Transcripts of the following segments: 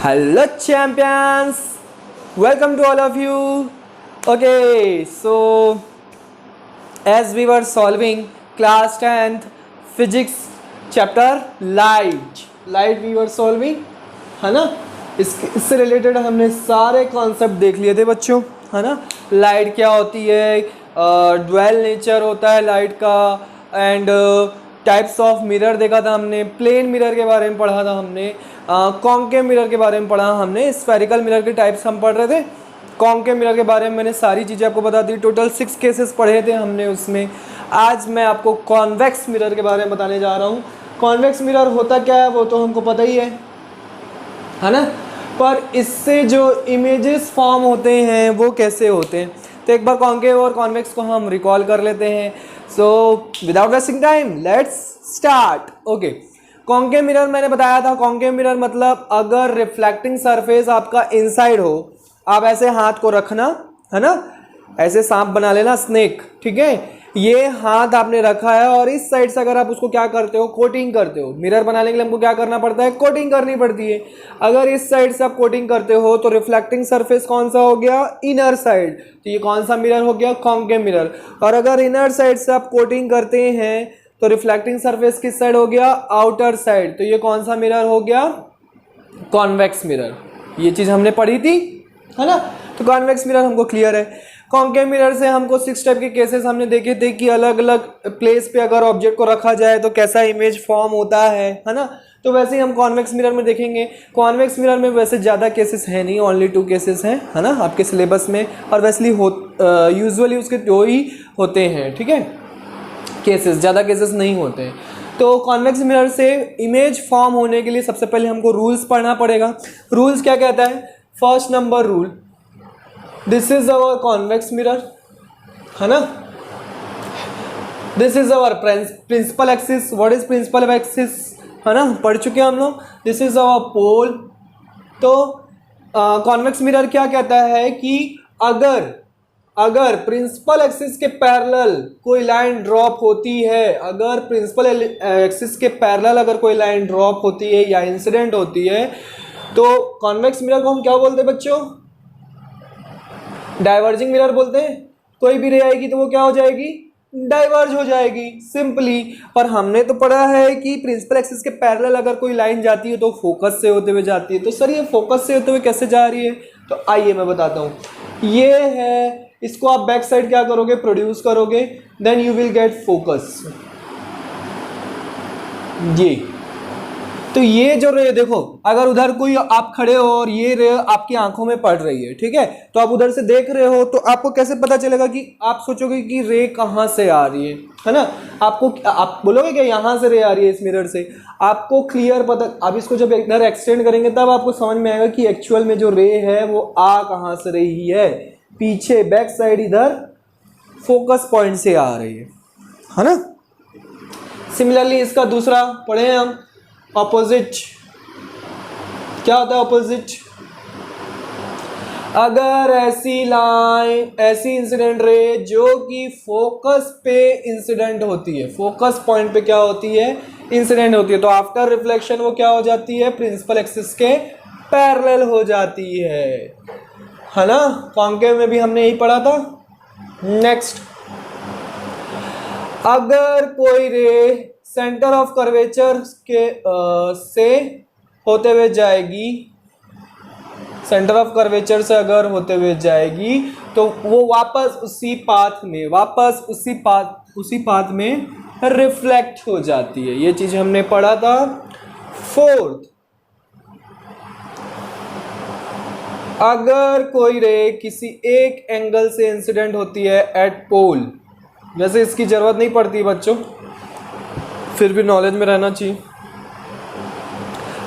Hello champions, welcome to all of you. Okay, so as we were solving class 10th physics chapter light we were solving, है ना। इससे related हमने सारे concept देख लिए थे बच्चों, है ना। लाइट क्या होती है, ड्वेल नेचर होता है लाइट का, एंड टाइप्स ऑफ मिरर देखा था हमने, प्लेन मिरर के बारे में पढ़ा था हमने, कॉन्केव मिरर के बारे में पढ़ा हमने, स्फेरिकल मिरर के टाइप्स हम पढ़ रहे थे। कॉन्केव मिरर के बारे में मैंने सारी चीज़ें आपको बता दी, टोटल 6 केसेस पढ़े थे हमने उसमें। आज मैं आपको कॉन्वेक्स मिरर के बारे में बताने जा रहा हूँ। कॉन्वेक्स मिरर होता क्या है वो तो हमको पता ही है ना, पर इससे जो इमेजेस फॉर्म होते हैं वो कैसे होते हैं, तो एक बार कॉन्केव और कॉन्वेक्स को हम रिकॉल कर लेते हैं। So without wasting time let's start. Okay, concave mirror मैंने बताया था। कॉन्केव मिरर मतलब अगर रिफ्लेक्टिंग सरफेस आपका इनसाइड हो, आप ऐसे हाथ को रखना, है ना, ऐसे सांप बना लेना, स्नेक, ठीक है। ये हाथ आपने रखा है और इस साइड से अगर आप उसको क्या करते हो, कोटिंग करते हो। मिरर बनाने के लिए हमको क्या करना पड़ता है, कोटिंग करनी पड़ती है। अगर इस साइड से आप कोटिंग करते हो तो रिफ्लेक्टिंग सरफेस कौन सा हो गया, इनर साइड, तो ये कौन सा मिरर हो गया, कॉन्केव मिरर। और अगर इनर साइड से आप कोटिंग करते हैं तो रिफ्लेक्टिंग सरफेस किस साइड हो गया, आउटर साइड, तो ये कौन सा मिरर हो गया, कॉन्वेक्स मिरर। ये चीज़ हमने पढ़ी थी, है ना। तो कॉन्वेक्स मिरर हमको क्लियर है। कॉन्केव मिरर से हमको 6 टाइप के केसेस हमने देखे थे कि अलग अलग प्लेस पे अगर ऑब्जेक्ट को रखा जाए तो कैसा इमेज फॉर्म होता है ना। तो वैसे ही हम कॉन्वेक्स मिरर में देखेंगे। कॉन्वेक्स मिरर में वैसे ज़्यादा केसेस हैं नहीं, ओनली 2 केसेस हैं, है ना, आपके सिलेबस में। और वैसे यूजुअली उसके 2 ही होते हैं, ठीक है, केसेस, ज़्यादा केसेस नहीं होते हैं। तो कॉन्वेक्स मिरर से इमेज फॉर्म होने के लिए सबसे पहले हमको रूल्स पढ़ना पड़ेगा। रूल्स क्या कहता है, first number rule, this is our convex mirror, है ना। This is our principal axis. What is principal axis, है ना, पढ़ चुके हैं हम लोग। This is our pole. तो कॉन्वेक्स मिरर क्या कहता है कि अगर प्रिंसिपल एक्सिस के पैरेलल कोई लाइन ड्रॉप होती है, अगर प्रिंसिपल एक्सिस के पैरेलल अगर कोई लाइन ड्रॉप होती है या इंसिडेंट होती है, तो कॉन्वेक्स मिरर को हम क्या बोलते हैं बच्चों, डाइवर्जिंग मिरर बोलते हैं। कोई भी रे आएगी तो वो क्या हो जाएगी, डाइवर्ज हो जाएगी, सिंपली। पर हमने तो पढ़ा है कि प्रिंसिपल एक्सिस के पैरेलल अगर कोई लाइन जाती है तो फोकस से होते हुए जाती है। तो सर ये फोकस से होते हुए कैसे जा रही है, तो आइए मैं बताता हूँ। ये है, इसको आप बैक साइड क्या करोगे, प्रोड्यूस करोगे, then you will get focus. ये तो ये जो रे देखो, अगर उधर कोई आप खड़े हो और ये रे आपकी आंखों में पड़ रही है, ठीक है, तो आप उधर से देख रहे हो, तो आपको कैसे पता चलेगा कि आप सोचोगे कि रे कहाँ से आ रही है ना। आप बोलोगे कि यहाँ से रे आ रही है, इस मिरर से आपको क्लियर पता। आप इसको जब इधर एक्सटेंड करेंगे तब आपको समझ में आएगा कि एक्चुअल में जो रे है वो आ कहाँ से रही है, पीछे बैक साइड इधर फोकस पॉइंट से आ रही है ना। सिमिलरली इसका दूसरा पढ़े हम, ऑपोजिट। क्या होता है ऑपोजिट, अगर ऐसी लाइन, ऐसी इंसिडेंट रे जो कि फोकस पे इंसिडेंट होती है, फोकस पॉइंट पे क्या होती है, इंसिडेंट होती है, तो आफ्टर रिफ्लेक्शन वो क्या हो जाती है, प्रिंसिपल एक्सिस के पैरेलल हो जाती है ना। कॉन्केव में भी हमने यही पढ़ा था। नेक्स्ट, अगर कोई रे सेंटर ऑफ कर्वेचर के से होते हुए जाएगी, सेंटर ऑफ कर्वेचर से अगर होते हुए जाएगी तो वो वापस उसी पाथ में रिफ्लेक्ट हो जाती है। ये चीज हमने पढ़ा था। फोर्थ, अगर कोई रे किसी एक एंगल से इंसिडेंट होती है एट पोल, वैसे इसकी जरूरत नहीं पड़ती बच्चों, फिर भी नॉलेज में रहना चाहिए।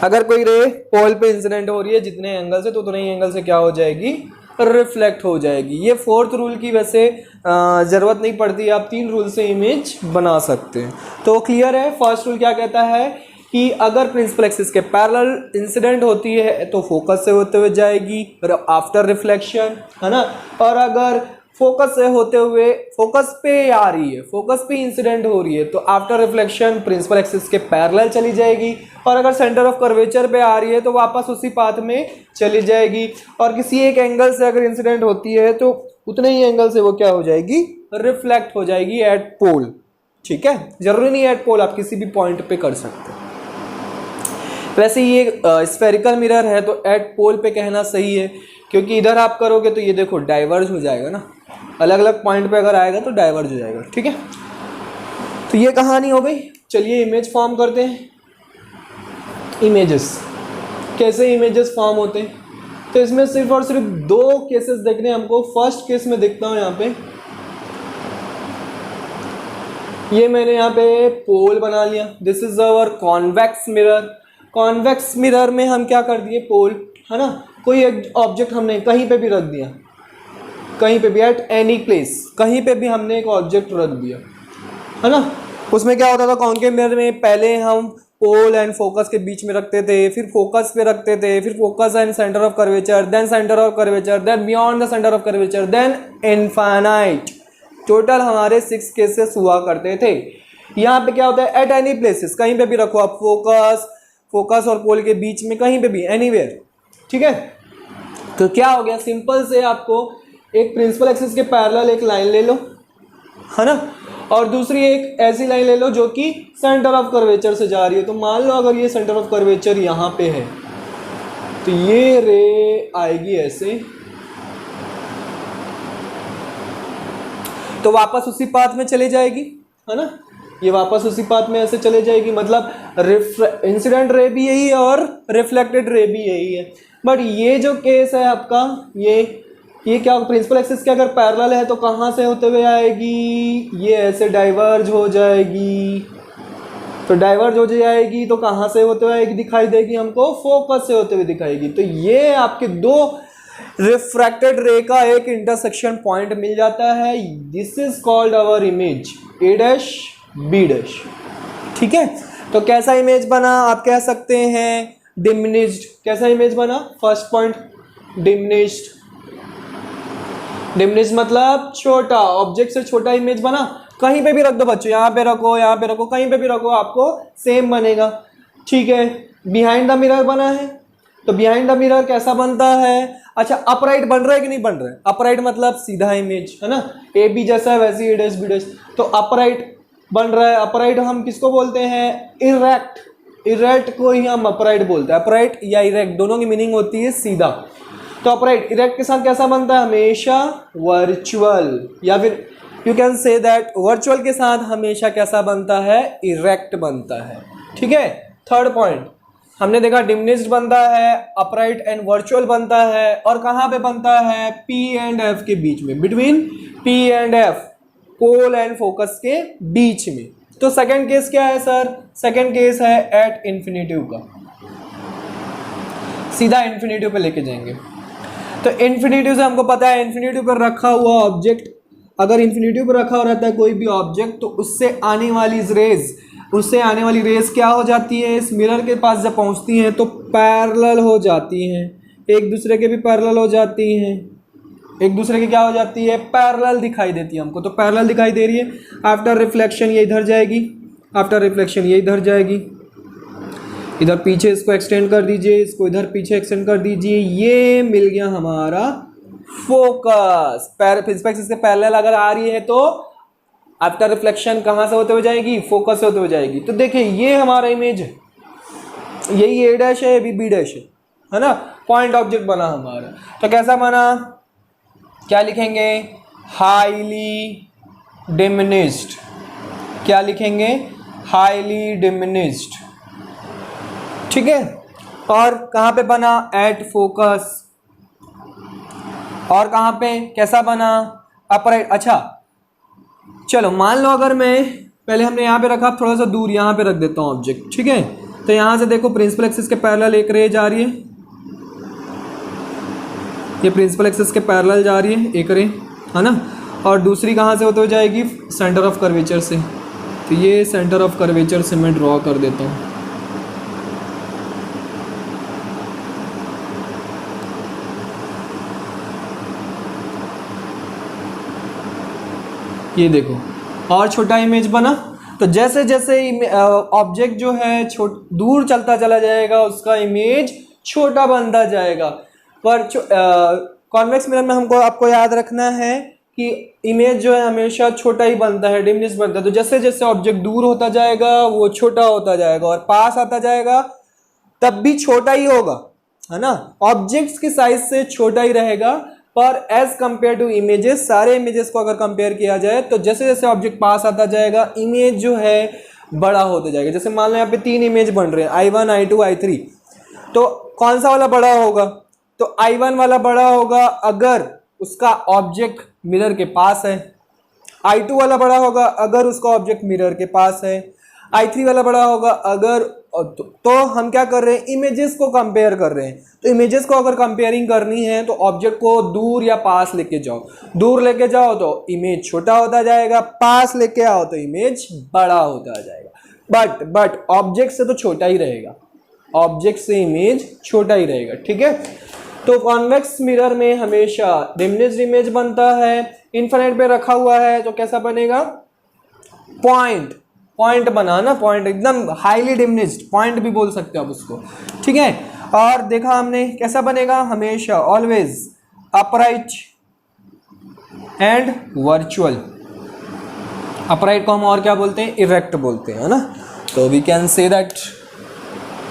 अगर कोई रे पोल पे इंसिडेंट हो रही है जितने एंगल से, तो उतने ही एंगल से क्या हो जाएगी, रिफ्लेक्ट हो जाएगी। ये 4th रूल की वैसे ज़रूरत नहीं पड़ती, आप 3 रूल से इमेज बना सकते हैं। तो क्लियर है। फर्स्ट रूल क्या कहता है कि अगर प्रिंसिपल एक्सिस के पैरेलल इंसिडेंट होती है तो फोकस से होते हुए जाएगी आफ्टर रिफ्लेक्शन, है ना। और अगर फोकस से होते हुए फोकस पे आ रही है, फोकस पे इंसिडेंट हो रही है, तो आफ्टर रिफ्लेक्शन प्रिंसिपल एक्सिस के पैरेलल चली जाएगी। और अगर सेंटर ऑफ कर्वेचर पे आ रही है तो वापस उसी पाथ में चली जाएगी। और किसी एक एंगल से अगर इंसिडेंट होती है तो उतने ही एंगल से वो क्या हो जाएगी, रिफ्लेक्ट हो जाएगी एट पोल। ठीक है, जरूरी नहीं एट पोल, आप किसी भी पॉइंट पे कर सकते हैं। वैसे ये स्फेरिकल मिरर है तो एट पोल पे कहना सही है, क्योंकि इधर आप करोगे तो ये देखो डाइवर्ज हो जाएगा ना, अलग अलग पॉइंट पे अगर आएगा तो डाइवर्ज हो जाएगा। ठीक है, तो ये कहानी हो गई। चलिए इमेज फॉर्म करते हैं। इमेजेस, कैसे इमेजेस फॉर्म होते हैं, तो इसमें सिर्फ और सिर्फ दो केसेस देखने हैं हमको। फर्स्ट केस में देखता हूँ यहाँ पे, ये मैंने यहाँ पे पोल बना लिया। This is our convex mirror. Convex mirror में हम क्या कर दिए, पोल, है ना। कोई एक ऑब्जेक्ट हमने कहीं पे भी रख दिया, कहीं पे भी, एट एनी प्लेस, कहीं पे भी हमने एक ऑब्जेक्ट रख दिया, है ना। उसमें क्या होता था, कॉन्केव मिरर में पहले हम पोल एंड फोकस के बीच में रखते थे, फिर फोकस पे रखते थे, फिर focus and centre of curvature, then centre of curvature, then beyond the centre of curvature, then infinite. Total हमारे 6 केसेस हुआ करते थे। यहाँ पे क्या होता है, एट एनी प्लेसेस, कहीं पे भी रखो आप, फोकस और पोल के बीच में कहीं पे भी, एनीवेयर। ठीक है, तो क्या हो गया, सिंपल से आपको एक प्रिंसिपल एक्सिस के पैरेलल एक लाइन ले लो, है ना, और दूसरी एक ऐसी लाइन ले लो जो कि सेंटर ऑफ कर्वेचर से जा रही है। तो मान लो अगर ये सेंटर ऑफ कर्वेचर यहाँ पे है तो ये रे आएगी ऐसे, तो वापस उसी पाथ में चले जाएगी, है ना। ये वापस उसी पाथ में ऐसे चले जाएगी, मतलब इंसिडेंट रे भी यही है और रिफ्लेक्टेड रे भी यही है। बट ये जो केस है आपका, ये क्या, प्रिंसिपल एक्सिस के अगर पैरेलल है तो कहाँ से होते हुए आएगी, ये ऐसे डाइवर्ज हो जाएगी। तो डाइवर्ज हो जाएगी तो कहाँ से होते हुए आएगी, दिखाई देगी हमको, फोकस से होते हुए दिखाएगी। तो ये आपके दो रिफ्रैक्टेड रे का एक इंटरसेक्शन पॉइंट मिल जाता है। This is called our image, A dash B dash. ठीक है, तो कैसा इमेज बना, आप कह सकते हैं डिमिनिश्ड। कैसा इमेज बना, फर्स्ट पॉइंट डिमिनिश्ड। डिमिनिश्ड मतलब छोटा, ऑब्जेक्ट से छोटा इमेज बना। कहीं पे भी रख दो बच्चों, यहाँ पे रखो, यहाँ पे रखो, कहीं पे भी रखो, आपको सेम बनेगा। ठीक है, बिहाइंड द मिरर बना है, तो बिहाइंड द मिरर कैसा बनता है, अच्छा अपराइट बन रहा है कि नहीं बन रहा है। अपराइट मतलब सीधा इमेज, है ना, ए बी जैसा है वैसे ए डैश बी डैश, तो अपराइट बन रहा है। अपराइट हम किसको बोलते हैं, इरेक्ट। इरेक्ट को ही हम अपराइट बोलते हैं। अपराइट या इरेक्ट दोनों की मीनिंग होती है सीधा। तो अपराइट इरेक्ट के साथ कैसा बनता है, हमेशा वर्चुअल, या फिर you can say that virtual के साथ हमेशा कैसा बनता है, इरेक्ट बनता है। ठीक है, थर्ड पॉइंट हमने देखा डिमिनिश्ड बनता है, अपराइट एंड वर्चुअल बनता है, और कहाँ पे बनता है, P एंड F के बीच में, between P and F, pole and focus के बीच में। तो सेकंड केस क्या है सर, सेकंड केस है एट इन्फिनिटिव का, सीधा इन्फिनिटिव पे लेके जाएंगे। तो इन्फिनिटिव से हमको पता है, इन्फिनिटिव पर रखा हुआ ऑब्जेक्ट, अगर इन्फिनिटिव पर रखा हो रहता है कोई भी ऑब्जेक्ट, तो उससे आने वाली रेज क्या हो जाती है, इस मिरर के पास जब पहुंचती हैं तो पैरेलल हो जाती हैं, एक दूसरे के भी पैरेलल हो जाती हैं, एक दूसरे की क्या हो जाती है, पैरेलल दिखाई देती है हमको। तो पैरेलल दिखाई दे रही है, आफ्टर रिफ्लेक्शन ये इधर जाएगी, आफ्टर रिफ्लेक्शन ये इधर जाएगी, इधर पीछे इसको एक्सटेंड कर दीजिए, इसको इधर पीछे एक्सटेंड कर दीजिए, ये मिल गया हमारा फोकस। प्रिंसिपल एक्सिस के पैरेलल अगर आ रही है तो आफ्टर रिफ्लेक्शन कहाँ से होते हुए जाएगी, फोकस से होते हुए जाएगी। तो देखिए ये हमारा इमेज है, यही ए डैश है, बी डैश है ना, पॉइंट ऑब्जेक्ट बना हमारा। तो कैसा बना, क्या लिखेंगे, हाईली डिमिनिश्ड। क्या लिखेंगे, हाईली डिमिनिश्ड। ठीक है, और कहाँ पे बना, एट फोकस, और कहाँ पे कैसा बना, अपराइट। अच्छा चलो मान लो अगर मैं, पहले हमने यहाँ पे रखा, थोड़ा सा दूर यहाँ पे रख देता हूँ ऑब्जेक्ट। ठीक है, तो यहाँ से देखो प्रिंसिपल एक्सिस के पैरेलल एक रे जा रही है, ये प्रिंसिपल एक्सिस के पैरेलल जा रही है एक रे, है ना, और दूसरी कहाँ से होते हुए जाएगी, सेंटर ऑफ कर्वेचर से। तो ये सेंटर ऑफ कर्वेचर से मैं ड्रॉ कर देता हूँ। ये देखो और छोटा इमेज बना। तो जैसे जैसे ऑब्जेक्ट जो है दूर चलता चला जाएगा उसका इमेज छोटा बनता जाएगा। पर कॉन्वेक्स मिरर में हमको आपको याद रखना है कि इमेज जो है हमेशा छोटा ही बनता है, डिमिनिश बनता है। तो जैसे जैसे ऑब्जेक्ट दूर होता जाएगा वो छोटा होता जाएगा और पास आता जाएगा तब भी छोटा ही होगा, है ना। ऑब्जेक्ट्स की साइज से छोटा ही रहेगा, पर एज कंपेयर टू इमेजेस, सारे इमेजेस को अगर कंपेयर किया जाए तो जैसे जैसे ऑब्जेक्ट पास आता जाएगा इमेज जो है बड़ा होता जाएगा। जैसे मान लो यहाँ पे 3 इमेज बन रहे हैं, I1, I2, I3, तो कौन सा वाला बड़ा होगा? तो I1 वाला बड़ा होगा अगर उसका ऑब्जेक्ट मिरर के पास है। I2 वाला बड़ा होगा अगर उसका ऑब्जेक्ट मिरर के पास है। I3 वाला बड़ा होगा अगर तो हम क्या कर रहे हैं, इमेजेस को कंपेयर कर रहे हैं। तो इमेजेस को अगर कंपेयरिंग करनी है तो ऑब्जेक्ट को दूर या पास लेके जाओ। दूर लेके जाओ तो इमेज छोटा होता जाएगा, पास लेके आओ तो इमेज बड़ा होता जाएगा। बट ऑब्जेक्ट से तो छोटा ही रहेगा, ऑब्जेक्ट से इमेज छोटा ही रहेगा, ठीक है। तो कॉन्वेक्स मिरर में हमेशा डिमिनिश्ड इमेज बनता है। इन्फिनिट पे रखा हुआ है तो कैसा बनेगा? पॉइंट बना ना, पॉइंट एकदम हाईली डिमिनिश्ड, पॉइंट भी बोल सकते हो आप उसको, ठीक है। और देखा हमने कैसा बनेगा, हमेशा always upright and virtual. Upright को हम और क्या बोलते हैं? इरेक्ट बोलते हैं, है ना। तो we can say that.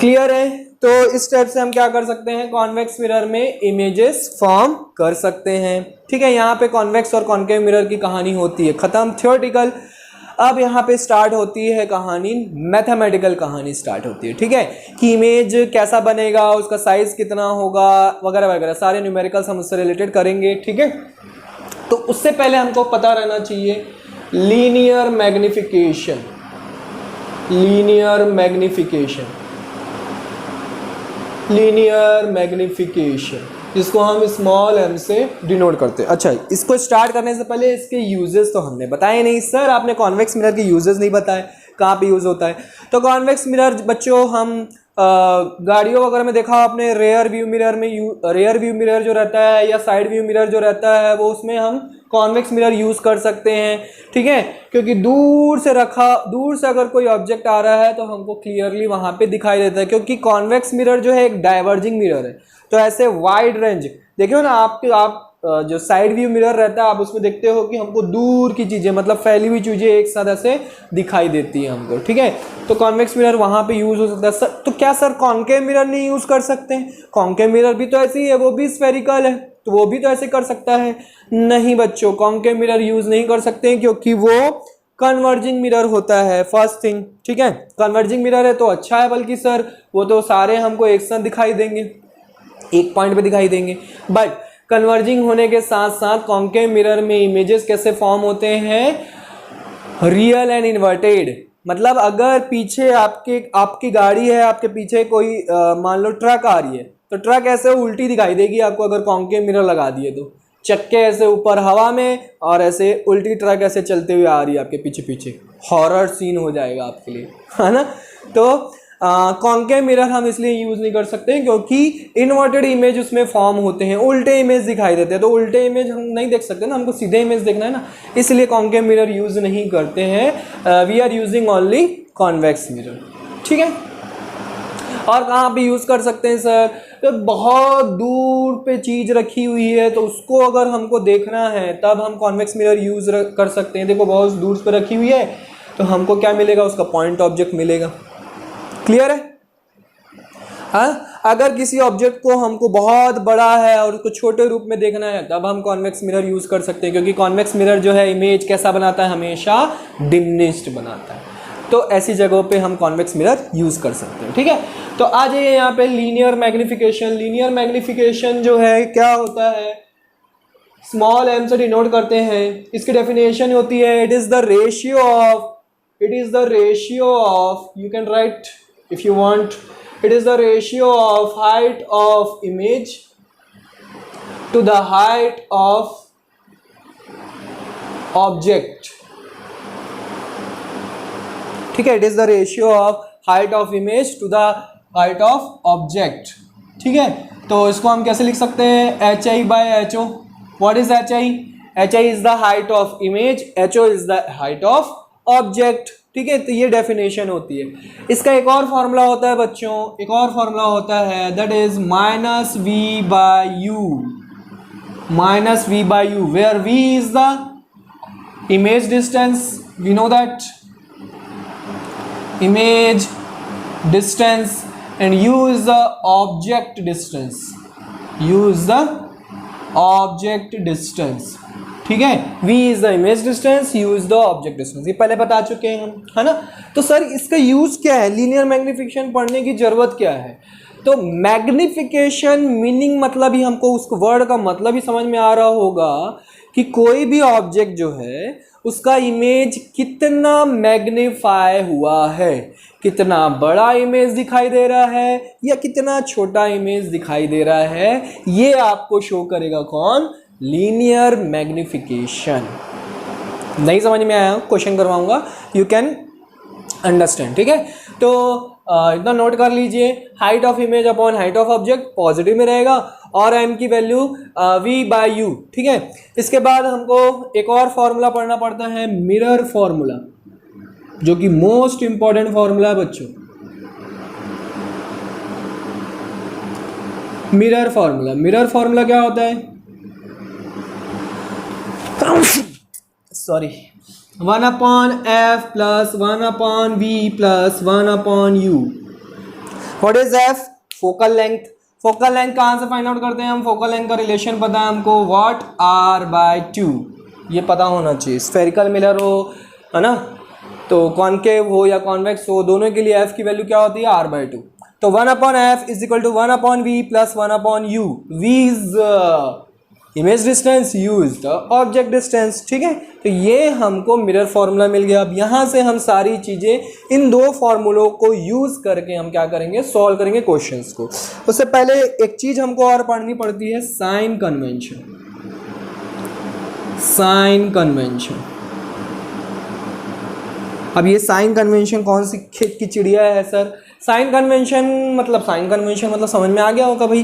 Clear है? तो इस टाइप से हम क्या कर सकते हैं, कॉन्वेक्स मिरर में इमेजेस फॉर्म कर सकते हैं, ठीक है। यहाँ पे कॉन्वेक्स और कॉन्केव मिरर की कहानी होती है खत्म, थ्योरेटिकल। अब यहाँ पे स्टार्ट होती है कहानी, मैथमेटिकल कहानी स्टार्ट होती है, ठीक है। कि इमेज कैसा बनेगा, उसका साइज कितना होगा, वगैरह वगैरह सारे न्यूमेरिकल्स हम उससे रिलेटेड करेंगे, ठीक है। तो उससे पहले हमको पता रहना चाहिए लीनियर मैग्निफिकेशन। लीनियर मैग्निफिकेशन जिसको हम स्मॉल m से डिनोट करते हैं। अच्छा, इसको स्टार्ट करने से पहले इसके यूजेस तो हमने बताए नहीं। सर आपने कॉन्वेक्स मिरर के यूजेस नहीं बताए, कहाँ पे यूज़ होता है? तो कॉन्वेक्स मिरर बच्चों हम गाड़ियों वगैरह में देखा आपने, रेयर व्यू मिरर जो रहता है या साइड व्यू मिरर जो रहता है वो उसमें हम कॉन्वेक्स मिरर यूज़ कर सकते हैं, ठीक है। क्योंकि दूर से अगर कोई ऑब्जेक्ट आ रहा है तो हमको क्लियरली वहाँ पे दिखाई देता है, क्योंकि कॉन्वेक्स मिरर जो है एक डाइवर्जिंग मिरर है। तो ऐसे वाइड रेंज देखिए ना, आप जो साइड व्यू मिरर रहता है आप उसमें देखते हो कि हमको दूर की चीज़ें, मतलब फैली हुई चीज़ें एक साथ ऐसे दिखाई देती है हमको, ठीक है। तो कॉन्वेक्स मिरर वहाँ पे यूज़ हो सकता है। सर तो क्या सर कॉन्केव मिरर नहीं यूज़ कर सकते हैं? कॉन्केव मिरर भी तो ऐसे ही है, वो भी स्फेरिकल है, तो वो भी तो ऐसे कर सकता है। नहीं बच्चों, कॉन्केव मिरर यूज़ नहीं कर सकते हैं क्योंकि वो कन्वर्जिंग मिरर होता है, फर्स्ट थिंग, ठीक है। कन्वर्जिंग मिरर है तो अच्छा है, बल्कि सर वो तो सारे हमको एक साथ दिखाई देंगे, एक पॉइंट पे दिखाई देंगे। बट कन्वर्जिंग होने के साथ साथ कॉन्केव मिरर में इमेजेस कैसे फॉर्म होते हैं? Real and inverted. मतलब अगर पीछे आपकी गाड़ी है, आपके पीछे कोई मान लो ट्रक आ रही है, तो ट्रक ऐसे उल्टी दिखाई देगी आपको अगर कॉन्केव मिरर लगा दिए तो। चक्के ऐसे ऊपर हवा में और ऐसे उल्टी ट्रक ऐसे चलते हुए आ रही है आपके पीछे पीछे, हॉरर सीन हो जाएगा आपके लिए, है ना। तो कॉन्केव मिरर हम इसलिए यूज़ नहीं कर सकते क्योंकि इन्वर्टेड इमेज उसमें फॉर्म होते हैं, उल्टे इमेज दिखाई देते हैं। तो उल्टे इमेज हम नहीं देख सकते ना, हमको सीधे इमेज देखना है ना, इसलिए कॉन्केव मिरर यूज़ नहीं करते हैं। We are using only convex mirror, ठीक है। और कहाँ पे यूज़ कर सकते हैं सर? तो बहुत दूर पे चीज़ रखी हुई है तो उसको अगर हमको देखना है तब हम कॉन्वेक्स मिरर यूज़ कर सकते हैं। देखो बहुत दूर पे रखी हुई है तो हमको क्या मिलेगा? उसका पॉइंट ऑब्जेक्ट मिलेगा। क्लियर है? हाँ, अगर किसी ऑब्जेक्ट को हमको बहुत बड़ा है और उसको छोटे रूप में देखना है तब हम कॉन्वेक्स मिरर यूज़ कर सकते हैं, क्योंकि कॉन्वेक्स मिरर जो है इमेज कैसा बनाता है? हमेशा डिमिनिश्ड बनाता है। तो ऐसी जगहों पे हम कॉन्वेक्स मिरर यूज़ कर सकते हैं, ठीक है। तो आ जाइए यहाँ पे लीनियर मैग्निफिकेशन। लीनियर मैग्निफिकेशन जो है क्या होता है? स्मॉल m से डिनोट करते हैं। इसकी डेफिनेशन होती है it is the ratio of you can write if you want, it is the ratio of height of image to the height of object, ठीक है। it is the ratio of height of image to the height of object, ठीक है। तो इसको हम कैसे लिख सकते हैं? HI by HO। What is HI? H I is the height of image, H O is the height of object. ठीक है, तो ये डेफिनेशन होती है। इसका एक और फॉर्मूला होता है बच्चों, एक और फॉर्मूला होता है that is minus we by u, minus we by u, where v is the image distance, we know that image distance and u is the object distance, u is the object distance। ठीक है, v is the image distance, u is the object distance, ये पहले बता चुके हैं हम, है ना। तो सर इसका यूज क्या है, लीनियर मैग्निफिकेशन पढ़ने की जरूरत क्या है? तो मैग्निफिकेशन मीनिंग मतलब ही हमको उस वर्ड का मतलब ही समझ में आ रहा होगा कि कोई भी ऑब्जेक्ट जो है उसका इमेज कितना मैग्नीफाई हुआ है, कितना बड़ा इमेज दिखाई दे रहा है या कितना छोटा इमेज दिखाई दे रहा है, ये आपको शो करेगा कौन? Linear magnification. नहीं समझ में आया, क्वेश्चन करवाऊंगा, यू कैन अंडरस्टैंड। ठीक है, तो इतना नोट कर लीजिए, height of image upon height of object positive में रहेगा और m की वैल्यू v बाय u। ठीक है, इसके बाद हमको एक और फॉर्मूला पढ़ना पड़ता है, मिरर फॉर्मूला, जो कि मोस्ट इंपॉर्टेंट फॉर्मूला है बच्चों। मिरर फॉर्मूला, मिरर फॉर्मूला क्या होता है? Sorry, 1 upon f plus 1 upon v plus 1 upon u। What is f? Focal length. Focal length कहाँ से फाइंड आउट करते हैं हम? फोकल लेंथ का रिलेशन पता है हमको, व्हाट r बाय 2, ये पता होना चाहिए। स्फेरिकल मिरर हो, है ना, तो कॉनकेव हो या कॉन्वेक्स हो, दोनों के लिए f की वैल्यू क्या होती है? r by 2। तो 1 upon f is equal to 1 upon v plus 1 upon u। v is image distance, u is the object distance. ठीक है, तो ये हमको मिरर फॉर्मूला मिल गया। अब यहाँ से हम सारी चीज़ें इन दो फॉर्मूलों को यूज़ करके हम क्या करेंगे? सॉल्व करेंगे क्वेश्चंस को। उससे पहले एक चीज़ हमको और पढ़नी पड़ती है, साइन कन्वेंशन। साइन कन्वेंशन, अब ये साइन कन्वेंशन कौन सी खेत की चिड़िया है सर? साइन कन्वेंशन मतलब समझ में आ गया होगा भाई।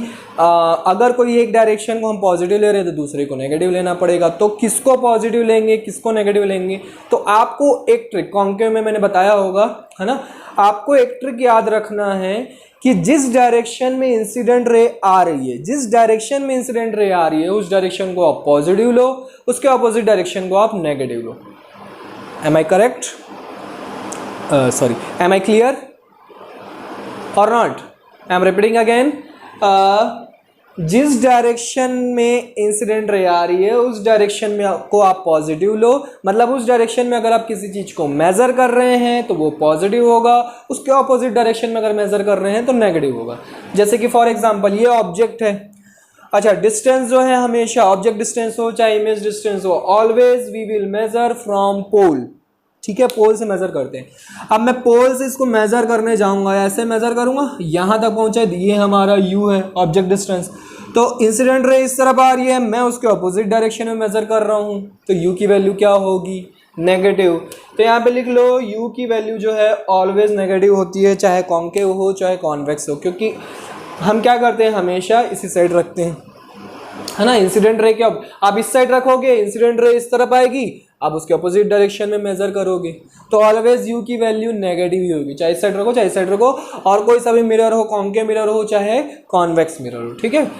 अगर कोई एक डायरेक्शन को हम पॉजिटिव ले रहे हैं तो दूसरे को नेगेटिव लेना पड़ेगा। तो किसको पॉजिटिव लेंगे, किसको नेगेटिव लेंगे? तो आपको एक ट्रिक कॉन्केव में मैंने बताया होगा, है ना, आपको एक ट्रिक याद रखना है कि जिस डायरेक्शन में इंसिडेंट रे आ रही है, जिस डायरेक्शन में इंसिडेंट रे आ रही है उस डायरेक्शन को आप पॉजिटिव लो, उसके ऑपोजिट डायरेक्शन को आप नेगेटिव लो। Am I correct? Sorry, am I clear और not? I am repeating again, जिस डायरेक्शन में इंसिडेंट रे आ रही है उस डायरेक्शन में को आप पॉजिटिव लो, मतलब उस डायरेक्शन में अगर आप किसी चीज़ को मेज़र कर रहे हैं तो वो पॉजिटिव होगा, उसके ऑपोजिट डायरेक्शन में अगर मेज़र कर रहे हैं तो नेगेटिव होगा। जैसे कि फॉर एग्जांपल ये ऑब्जेक्ट है, अच्छा, डिस्टेंस जो है हमेशा ऑब्जेक्ट डिस्टेंस हो चाहे इमेज डिस्टेंस हो, always we will measure from pole. ठीक है, पोल से मेजर करते हैं। अब मैं पोल से इसको मेजर करने जाऊंगा, ऐसे मेजर करूंगा, यहां तक पहुंचा, ये हमारा u है ऑब्जेक्ट डिस्टेंस। तो इंसिडेंट रे इस तरफ आ रही है, मैं उसके ऑपोजिट डायरेक्शन में मेजर कर रहा हूं, तो u की वैल्यू क्या होगी? नेगेटिव। तो यहाँ पे लिख लो u की वैल्यू जो है ऑलवेज नेगेटिव होती है, चाहे कॉन्केव हो चाहे कॉन्वेक्स हो, क्योंकि हम क्या करते हैं, हमेशा इसी साइड रखते हैं, है ना। इंसिडेंट रे क्या, आप इस साइड रखोगे, इंसिडेंट रे इस तरफ आएगी, आप उसके अपोजिट डायरेक्शन में मेजर करोगे, तो ऑलवेज u की वैल्यू नेगेटिव ही होगी, चाहे इस साइड रखो चाहे इस साइड रखो, और कोई सा भी मिरर हो, कॉन्केव मिरर हो चाहे कॉन्वेक्स मिरर हो। ठीक है,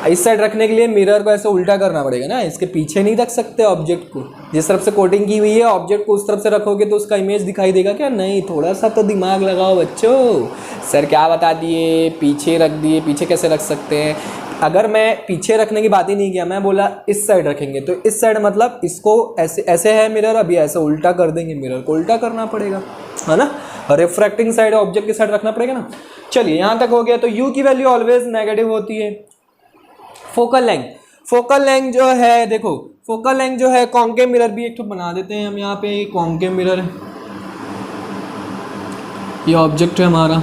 इस साइड रखने के लिए मिरर को ऐसे उल्टा करना पड़ेगा ना, इसके पीछे नहीं रख सकते ऑब्जेक्ट को। जिस तरफ से कोटिंग की हुई है ऑब्जेक्ट को उस तरफ से रखोगे तो उसका इमेज दिखाई देगा क्या? नहीं, थोड़ा सा तो दिमाग लगाओ बच्चों। सर क्या बता दिए, पीछे रख दिए, पीछे कैसे रख सकते हैं? अगर मैं पीछे रखने की बात ही नहीं किया, मैं बोला इस साइड रखेंगे, तो इस साइड मतलब इसको ऐसे ऐसे है मिरर, अभी ऐसे उल्टा कर देंगे, मिरर को उल्टा करना पड़ेगा, है ना। रिफ्रैक्टिंग साइड ऑब्जेक्ट की साइड रखना पड़ेगा ना। चलिए यहाँ तक हो गया। तो u की वैल्यू ऑलवेज नेगेटिव होती है। फोकल लेंथ, फोकल लेंथ जो है, देखो फोकल लेंथ जो है, कॉन्केव मिरर भी एक तो बना देते हैं हम यहाँ पे, कॉन्केव मिरर है, ये ऑब्जेक्ट है हमारा,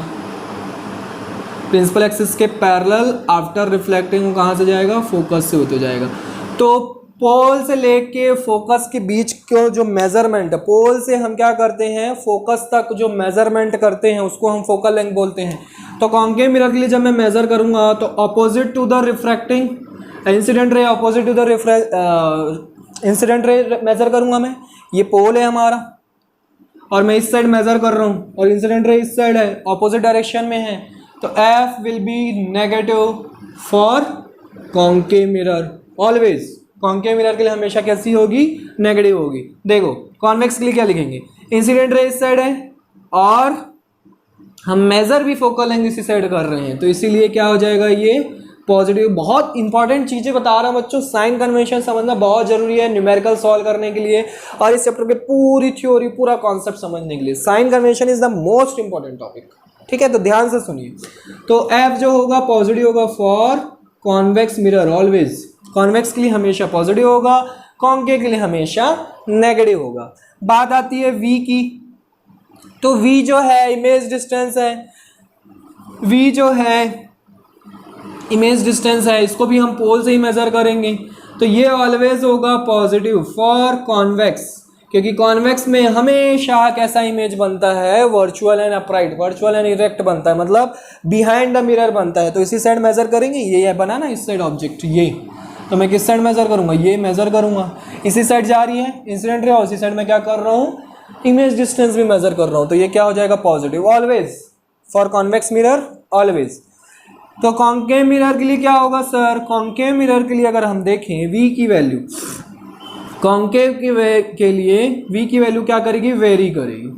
प्रिंसिपल एक्सिस के पैरेलल आफ्टर रिफ्लेक्टिंग कहाँ से जाएगा? फोकस से होते जाएगा। तो पोल से लेके फोकस के बीच को जो मेजरमेंट है, पोल से हम क्या करते हैं, फोकस तक जो मेजरमेंट करते हैं उसको हम फोकल लेंथ बोलते हैं। तो कॉन्केव मिरर के लिए जब मैं मेजर करूंगा तो opposite to the refracting incident ray opposite to the reference, incident ray measure करूंगा मैं, ये पोल है हमारा और मैं इस साइड मेजर कर रहा हूँ और इंसिडेंट रे इस साइड है, ऑपोजिट डायरेक्शन में है, तो F will be negative for concave mirror always. Concave mirror के लिए हमेशा कैसी होगी, नेगेटिव होगी। देखो कॉन्वेक्स के लिए क्या लिखेंगे, इंसिडेंट रे इस साइड है और हम मेजर भी फोकल लेंथ इसी साइड कर रहे हैं, तो इसीलिए क्या हो जाएगा, ये पॉजिटिव। बहुत इंपॉर्टेंट चीज़ें बता रहा हूँ बच्चों, साइन कन्वेंशन समझना बहुत जरूरी है न्यूमेरिकल सॉल्व करने के लिए और इस चैप्टर के पूरी थ्योरी पूरा कॉन्सेप्ट समझने के लिए। Sign convention is the most important topic, ठीक है, तो ध्यान से सुनिए। तो एफ जो होगा पॉजिटिव होगा for convex mirror always, convex के लिए हमेशा पॉजिटिव होगा, कॉन्केव के लिए हमेशा नेगेटिव होगा। बात आती है वी की, तो वी जो है इमेज डिस्टेंस है, वी जो है इमेज डिस्टेंस है, इसको भी हम पोल से ही मेजर करेंगे, तो ये ऑलवेज होगा पॉजिटिव फॉर कॉन्वेक्स, क्योंकि कॉन्वेक्स में हमेशा कैसा इमेज बनता है, virtual and upright, virtual and erect बनता है, मतलब बिहाइंड द मिरर बनता है। तो इसी साइड मेजर करेंगे, ये बना ना इस साइड ऑब्जेक्ट, ये तो मैं किस साइड मेजर करूंगा, ये मेजर करूंगा, इसी साइड जा रही है इंसिडेंट रे और इसी साइड में क्या कर रहा हूँ, इमेज डिस्टेंस भी मेजर कर रहा हूँ, तो ये क्या हो जाएगा positive always for convex mirror always. तो कॉन्केव मिरर के लिए क्या होगा सर, कॉन्केव मिरर के लिए अगर हम देखें वी की वैल्यू, कॉन्केव के लिए वी की वैल्यू क्या करेगी, वेरी करेगी,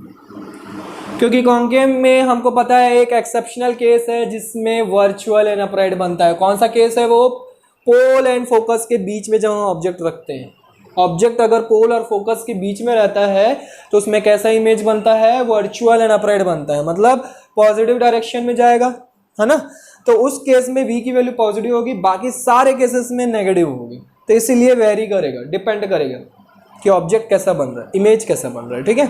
क्योंकि कॉन्केव में हमको पता है एक एक्सेप्शनल केस है जिसमें वर्चुअल एंड अपराइट बनता है। कौन सा केस है वो, पोल एंड फोकस के बीच में जब हम ऑब्जेक्ट रखते हैं, ऑब्जेक्ट अगर पोल और फोकस के बीच में रहता है तो उसमें कैसा इमेज बनता है, वर्चुअल एंड अपराइट बनता है, मतलब पॉजिटिव डायरेक्शन में जाएगा, है ना। तो उस केस में v की वैल्यू पॉजिटिव होगी, बाकी सारे केसेस में नेगेटिव होगी, तो इसीलिए वेरी करेगा, डिपेंड करेगा कि ऑब्जेक्ट कैसा बन रहा है, इमेज कैसा बन रहा है, ठीक है।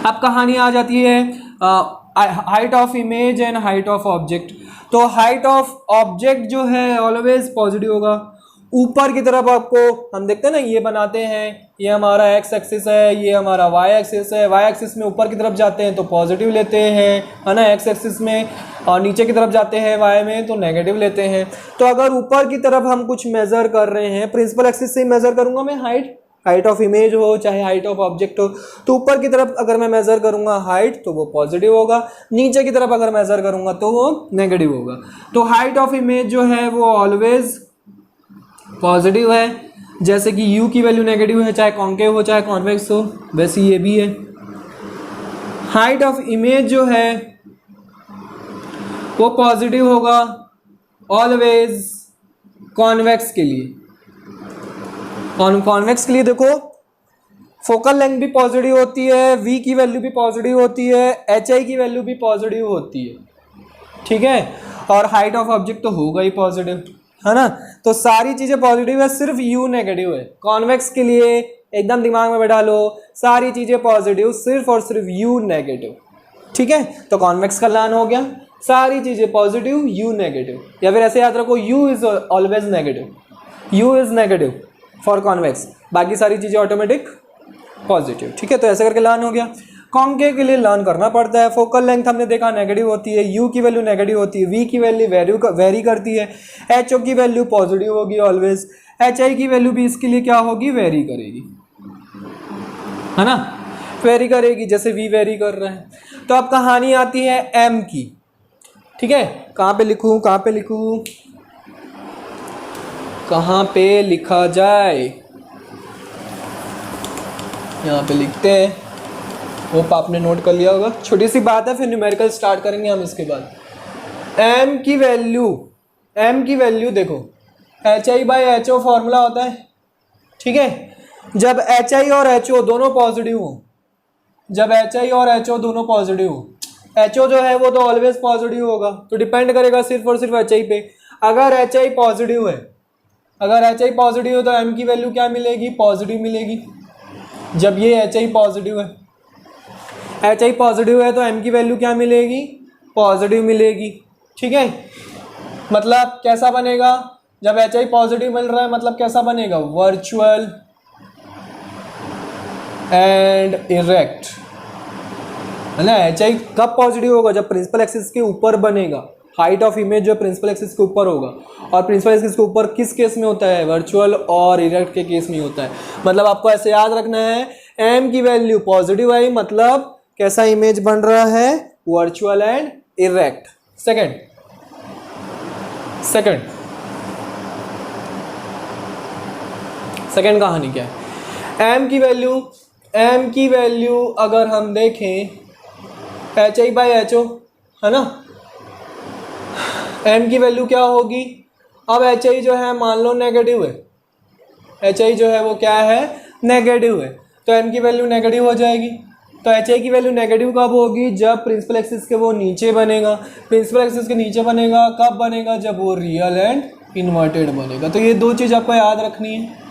अब कहानी आ जाती है height of image and height of object. तो हाइट ऑफ ऑब्जेक्ट जो है ऑलवेज पॉजिटिव होगा, ऊपर की तरफ आपको हम देखते हैं ना, ये बनाते हैं, ये हमारा एक्स एक्सिस है, ये हमारा वाई एक्सिस है, वाई एक्सिस में ऊपर की तरफ जाते हैं तो पॉजिटिव लेते हैं, है ना, एक्स एक्सिस में, और नीचे की तरफ जाते हैं वाई में तो नेगेटिव लेते हैं। तो अगर ऊपर की तरफ हम कुछ मेजर कर रहे हैं, प्रिंसिपल एक्सिस से मेजर करूंगा मैं हाइट, हाइट ऑफ इमेज हो चाहे हाइट ऑफ ऑब्जेक्ट हो, तो ऊपर की तरफ अगर मैं मेजर करूंगा हाइट तो वो पॉजिटिव होगा, नीचे की तरफ अगर मेजर करूंगा तो वो नेगेटिव होगा। तो हाइट ऑफ इमेज जो है वो ऑलवेज पॉजिटिव है, जैसे कि u की वैल्यू नेगेटिव है, चाहे कॉन्केव हो चाहे कॉन्वेक्स हो, वैसे ये भी है। हाइट ऑफ इमेज जो है वो पॉजिटिव होगा ऑलवेज कॉन्वेक्स के लिए। कॉन्वेक्स के लिए देखो फोकल लेंथ भी पॉजिटिव होती है, v की वैल्यू भी पॉजिटिव होती है, hi की वैल्यू भी पॉजिटिव होती है, ठीक है, और हाइट ऑफ ऑब्जेक्ट तो होगा ही पॉजिटिव, है ना। तो सारी चीजें पॉजिटिव है, सिर्फ u नेगेटिव है। कॉन्वेक्स के लिए एकदम दिमाग में बैठा लो, सारी चीजें पॉजिटिव, सिर्फ और सिर्फ u नेगेटिव, ठीक है। तो कॉन्वेक्स का लान हो गया, सारी चीजें पॉजिटिव, u नेगेटिव, या फिर ऐसे याद रखो u is always negative, u is negative for convex, बाकी सारी चीजें ऑटोमेटिक पॉजिटिव, ठीक है। तो ऐसे करके लान हो गया। कॉन्केव के लिए लर्न करना पड़ता है। फोकल लेंथ हमने देखा नेगेटिव होती है, u की वैल्यू नेगेटिव होती है, v की वैल्यू वेरी करती है, ho की वैल्यू पॉजिटिव होगी ऑलवेज, hi की वैल्यू भी इसके लिए क्या होगी, वेरी करेगी, है ना, वेरी करेगी, जैसे v वेरी कर रहा है। तो अब कहानी आती है m की, ठीक है। कहाँ पे लिखूँ, कहाँ पे लिखूँ, कहाँ पे लिखा जाए, यहाँ पे लिखते हैं, होप आपने नोट कर लिया होगा। छोटी सी बात है, फिर न्यूमेरिकल स्टार्ट करेंगे हम इसके बाद। m की वैल्यू देखो, hi/ho फॉर्मूला होता है, ठीक है। जब hi और ho दोनों पॉजिटिव हो, जब hi और ho दोनों पॉजिटिव हो, ho जो है वो तो ऑलवेज पॉजिटिव होगा, तो डिपेंड करेगा सिर्फ और सिर्फ hi पे। अगर hi पॉजिटिव है, अगर hi पॉजिटिव है तो m की वैल्यू क्या मिलेगी, पॉजिटिव मिलेगी। जब ये hi पॉजिटिव है, hi पॉजिटिव है तो m की वैल्यू क्या मिलेगी, पॉजिटिव मिलेगी, ठीक है। मतलब कैसा बनेगा, जब hi पॉजिटिव मिल रहा है मतलब कैसा बनेगा, वर्चुअल एंड इरेक्ट, है ना। hi कब पॉजिटिव होगा, जब प्रिंसिपल एक्सिस के ऊपर बनेगा, हाइट ऑफ इमेज जो प्रिंसिपल एक्सिस के ऊपर होगा, और प्रिंसिपल एक्सिस के ऊपर किस केस में होता है, वर्चुअल और इरेक्ट के केस में होता है। मतलब आपको ऐसे याद रखना है, m की वैल्यू पॉजिटिव आई मतलब कैसा इमेज बन रहा है, वर्चुअल एंड इरेक्ट। सेकंड कहानी क्या है, m की वैल्यू अगर हम देखें HI/HO है ना, m की वैल्यू क्या होगी, अब HI जो है मान लो नेगेटिव है, HI जो है वो क्या है, नेगेटिव है, तो m की वैल्यू नेगेटिव हो जाएगी। तो HI की वैल्यू नेगेटिव कब होगी, जब प्रिंसिपल एक्सिस के वो नीचे बनेगा। प्रिंसिपल एक्सिस के नीचे बनेगा कब बनेगा, जब वो रियल एंड इन्वर्टेड बनेगा। तो ये दो चीज़ आपको याद रखनी है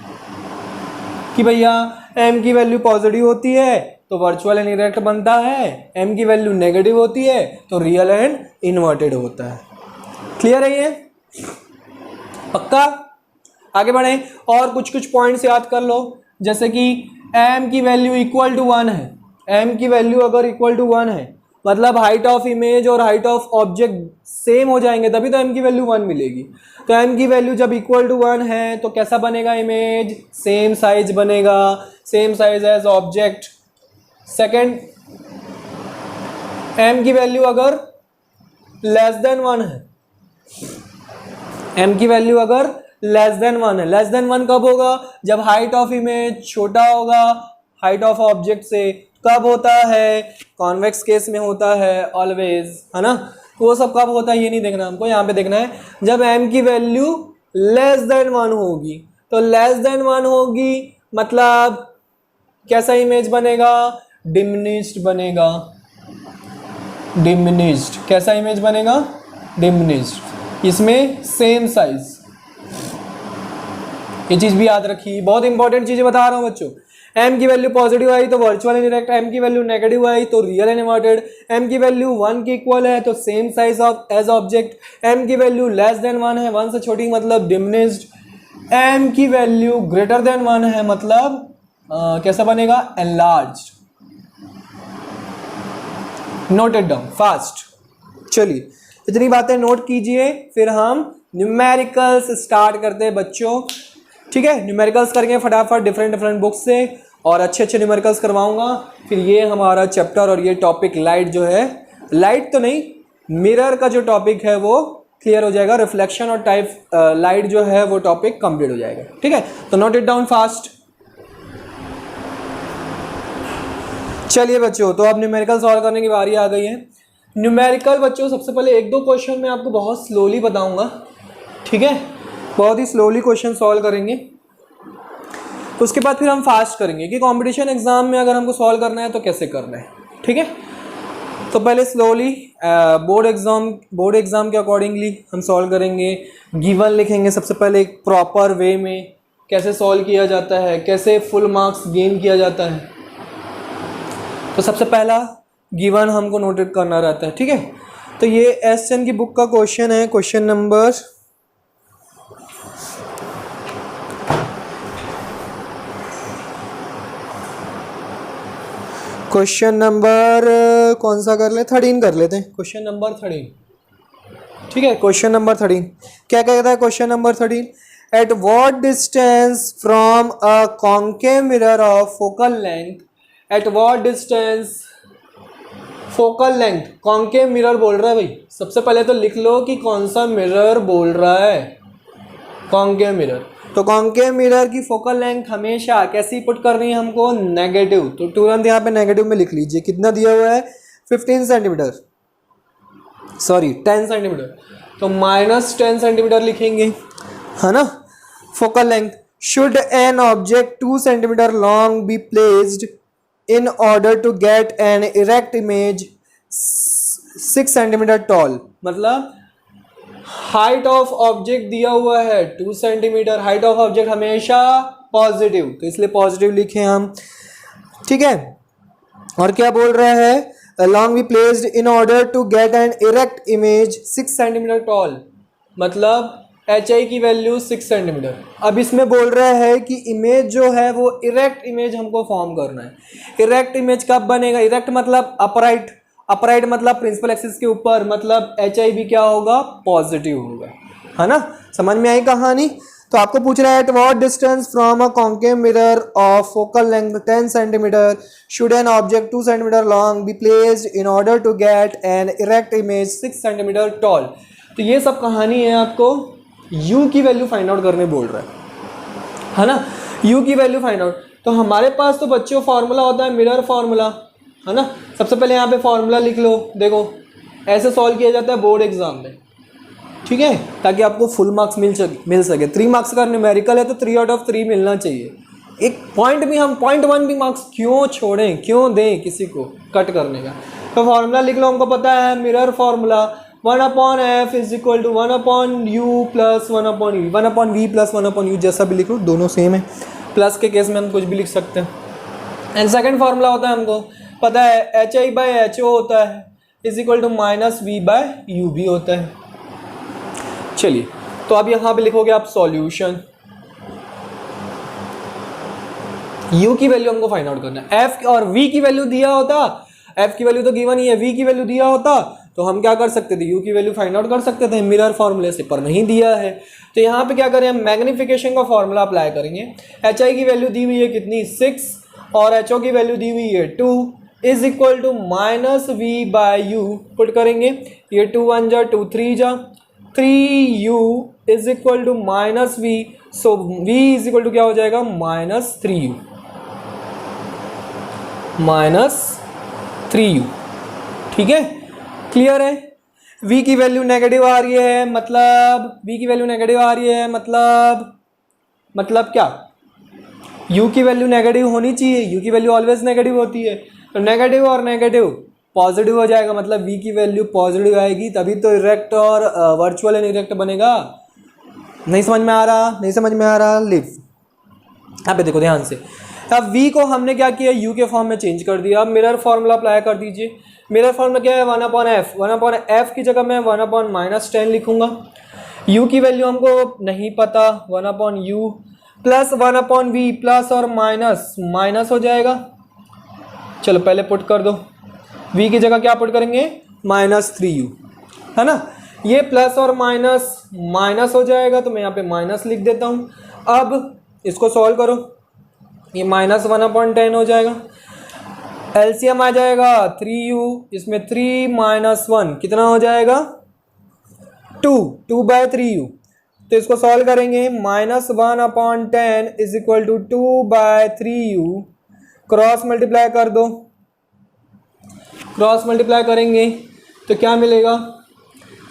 कि भैया m की वैल्यू पॉजिटिव होती है तो वर्चुअल एंड इरेक्ट बनता है, m की वैल्यू नेगेटिव होती है तो रियल एंड इन्वर्टेड होता है। क्लियर है ये, पक्का? आगे बढ़े और कुछ पॉइंट्स याद कर लो, जैसे कि m की वैल्यू इक्वल टू 1 है, m की वैल्यू अगर इक्वल टू 1 है मतलब हाइट ऑफ इमेज और हाइट ऑफ ऑब्जेक्ट सेम हो जाएंगे तभी तो m की वैल्यू 1 मिलेगी। तो m की वैल्यू जब इक्वल टू 1 है तो कैसा बनेगा इमेज, सेम साइज बनेगा, same size as object. Second, m की वैल्यू अगर लेस देन 1 है, m की वैल्यू अगर लेस देन 1 है, लेस देन 1 कब होगा, जब हाइट ऑफ इमेज छोटा होगा हाइट ऑफ ऑब्जेक्ट से। कब होता है, कॉन्वेक्स केस में होता है ऑलवेज, है ना। वो सब कब होता है ये नहीं देखना हमको, यहाँ पे देखना है जब m की वैल्यू लेस देन 1 होगी। तो लेस देन 1 होगी मतलब कैसा इमेज बनेगा, डिमिनिश्ड बनेगा, डिमिनिश्ड। कैसा इमेज बनेगा, डिमिनिश्ड, इसमें सेम साइज। ये चीज भी याद रखिए, बहुत इंपॉर्टेंट चीजें बता रहा हूं बच्चों। m की वैल्यू पॉजिटिव आई तो वर्चुअल एंड इरेक्ट, m की वैल्यू नेगेटिव आई तो रियल एंड इन्वर्टेड, m की वैल्यू 1 के इक्वल है तो same size of as object, m की वैल्यू लेस देन 1 है, 1 से छोटी मतलब डिमिनिश्ड, m की वैल्यू ग्रेटर देन 1 है मतलब कैसा बनेगा, enlarged. Note it down fast. चलिए इतनी बातें नोट कीजिए, फिर हम न्यूमेरिकल्स स्टार्ट करते हैं बच्चों। ठीक है, न्यूमेरिकल्स करेंगे फटाफट डिफरेंट बुक्स से और अच्छे न्यूमेरिकल्स करवाऊंगा। फिर ये हमारा चैप्टर और ये टॉपिक लाइट जो है, लाइट तो नहीं, मिरर का जो टॉपिक है वो क्लियर हो जाएगा, रिफ्लेक्शन और टाइप लाइट जो है वो टॉपिक कंप्लीट हो जाएगा। ठीक है, तो नोट इट डाउन फास्ट। चलिए बच्चों, तो अब न्यूमेरिकल सॉल्व करने की बारी आ गई है। न्यूमेरिकल बच्चों सबसे पहले 1-2 क्वेश्चन मैं आपको बहुत स्लोली बताऊंगा, ठीक है, बहुत ही स्लोली क्वेश्चन सॉल्व करेंगे। उसके बाद फिर हम फास्ट करेंगे कि कंपटीशन एग्जाम में अगर हमको सॉल्व करना है तो कैसे करना है। ठीक है, तो पहले स्लोली बोर्ड एग्जाम के अकॉर्डिंगली हम सॉल्व करेंगे। गिवन लिखेंगे सबसे पहले एक प्रॉपर वे में, कैसे सॉल्व किया जाता है, कैसे फुल मार्क्स गेन किया जाता है। तो सबसे पहला गिवन हमको नोटेट करना रहता है। ठीक है, तो ये एसएन की बुक का क्वेश्चन है, क्वेश्चन नंबर कौन सा कर ले, 13 कर लेते हैं, क्वेश्चन नंबर 13। ठीक है, क्वेश्चन नंबर 13 क्या कहता है, question number 13, eight what distance from a concave mirror of focal length, eight what distance focal length, concave mirror बोल रहा है भाई। सबसे पहले तो लिख लो कि कौन सा मिरर बोल रहा है, कॉन्केव मिरर। तो कॉन्केव मिरर की फोकल लेंथ हमेशा कैसी पुट करनी है हमको, नेगेटिव। तो तुरंत यहाँ पे नेगेटिव में लिख लीजिए, कितना दिया हुआ है 15 सेंटीमीटर, सॉरी 10 सेंटीमीटर, तो -10 सेंटीमीटर लिखेंगे, है ना। Focal length, should an object 2 centimetre long be placed in order to get an erect image 6 centimetre toll. मतलब हाइट ऑफ ऑब्जेक्ट दिया हुआ है 2 सेंटीमीटर, हाइट ऑफ ऑब्जेक्ट हमेशा पॉजिटिव, तो इसलिए पॉजिटिव लिखे हम। ठीक है, और क्या बोल रहा है, along be placed in order to get an erect image 6 centimetre toll, मतलब HI की वैल्यू 6 सेंटीमीटर। अब इसमें बोल रहा है कि इमेज जो है वो इरेक्ट इमेज हमको फॉर्म करना है। इरेक्ट इमेज कब बनेगा, इरेक्ट मतलब अपराइट, अपराइट मतलब प्रिंसिपल एक्सिस के ऊपर, मतलब एच आई भी क्या होगा, पॉजिटिव होगा, है ना। समझ में आई कहानी। तो आपको पूछ रहा है at what distance from a concave mirror of focal length 10 centimetre should an object 2 centimetre long be placed in order to get an erect image 6 centimetre tall. तो ये सब कहानी है, आपको u की वैल्यू फाइंड आउट करने बोल रहा है ना, u की वैल्यू फाइंड आउट। तो हमारे पास तो बच्चों फॉर्मूला होता है मिरर फार्मूला, है ना। सबसे पहले यहाँ पे फॉर्मूला लिख लो, देखो ऐसे सॉल्व किया जाता है बोर्ड एग्जाम में, ठीक है, ताकि आपको फुल मार्क्स मिल सके। 3 मार्क्स का न्यूमेरिकल है तो 3 आउट ऑफ 3 मिलना चाहिए। एक पॉइंट भी हम 0.1 भी मार्क्स क्यों छोड़ें, क्यों दें किसी को कट करने का। तो फॉर्मूला लिख लो, हमको पता है mirror formula 1/f is equal to 1/u plus 1/v, 1/v plus 1/u, जैसा भी लिख लो दोनों सेम है, प्लस के केस में हम कुछ भी लिख सकते हैं। एंड सेकेंड फार्मूला होता है, हमको पता है H I by H O होता है is equal to minus we by u भी होता है। चलिए, तो अब यहाँ पे लिखोगे आप सॉल्यूशन, u की वैल्यू हमको फाइंड आउट करना है। f और v की वैल्यू दिया होता, f की वैल्यू तो गिवन ही है, v की वैल्यू दिया होता तो हम क्या कर सकते थे, u की वैल्यू फाइंड आउट कर सकते थे मिरर फॉर्मूले से, पर नहीं दिया है। तो यहाँ पे क्या करें, हम मैग्निफिकेशन का फॉर्मूला अप्लाई करेंगे। एच आई की वैल्यू दी हुई है कितनी, 6 और एच ओ की वैल्यू दी हुई है 2 is equal to minus we by u put करेंगे, ये 2 1 जा 2 3 जा 3u is equal to minus v, so v is equal to क्या हो जाएगा, माइनस 3u, ठीक है, क्लियर है। v की वैल्यू नेगेटिव आ रही है, मतलब v की वैल्यू नेगेटिव आ रही है, मतलब क्या, u की वैल्यू नेगेटिव होनी चाहिए, u की वैल्यू ऑलवेज नेगेटिव होती है। तो नेगेटिव और नेगेटिव पॉजिटिव हो जाएगा, मतलब v की वैल्यू पॉजिटिव आएगी, तभी तो इरेक्ट और वर्चुअल एंड इरेक्ट बनेगा। नहीं समझ में आ रहा, नहीं समझ में आ रहा, लिव यहाँ पे देखो ध्यान से। अब v को हमने क्या किया, u के फॉर्म में चेंज कर दिया। अब मिरर फॉर्मूला अप्लाई कर दीजिए। मिरर फॉर्मूला क्या है, 1/f, 1/f की जगह मैं 1/-10 लिखूंगा। u की वैल्यू हमको नहीं पता, 1/u प्लस 1/v प्लस और माइनस हो जाएगा। चलो पहले पुट कर दो, v की जगह क्या पुट करेंगे, -3u, है ना। ये प्लस और माइनस हो जाएगा, तो मैं यहाँ पे माइनस लिख देता हूँ। अब इसको सॉल्व करो, ये -1/10 हो जाएगा। एलसीएम आ जाएगा 3u, इसमें 3 - 1 कितना हो जाएगा, 2/3u। तो इसको सॉल्व करेंगे, -1/10 is equal to 2/3u, cross multiply कर दो, क्रॉस मल्टीप्लाई करेंगे तो क्या मिलेगा,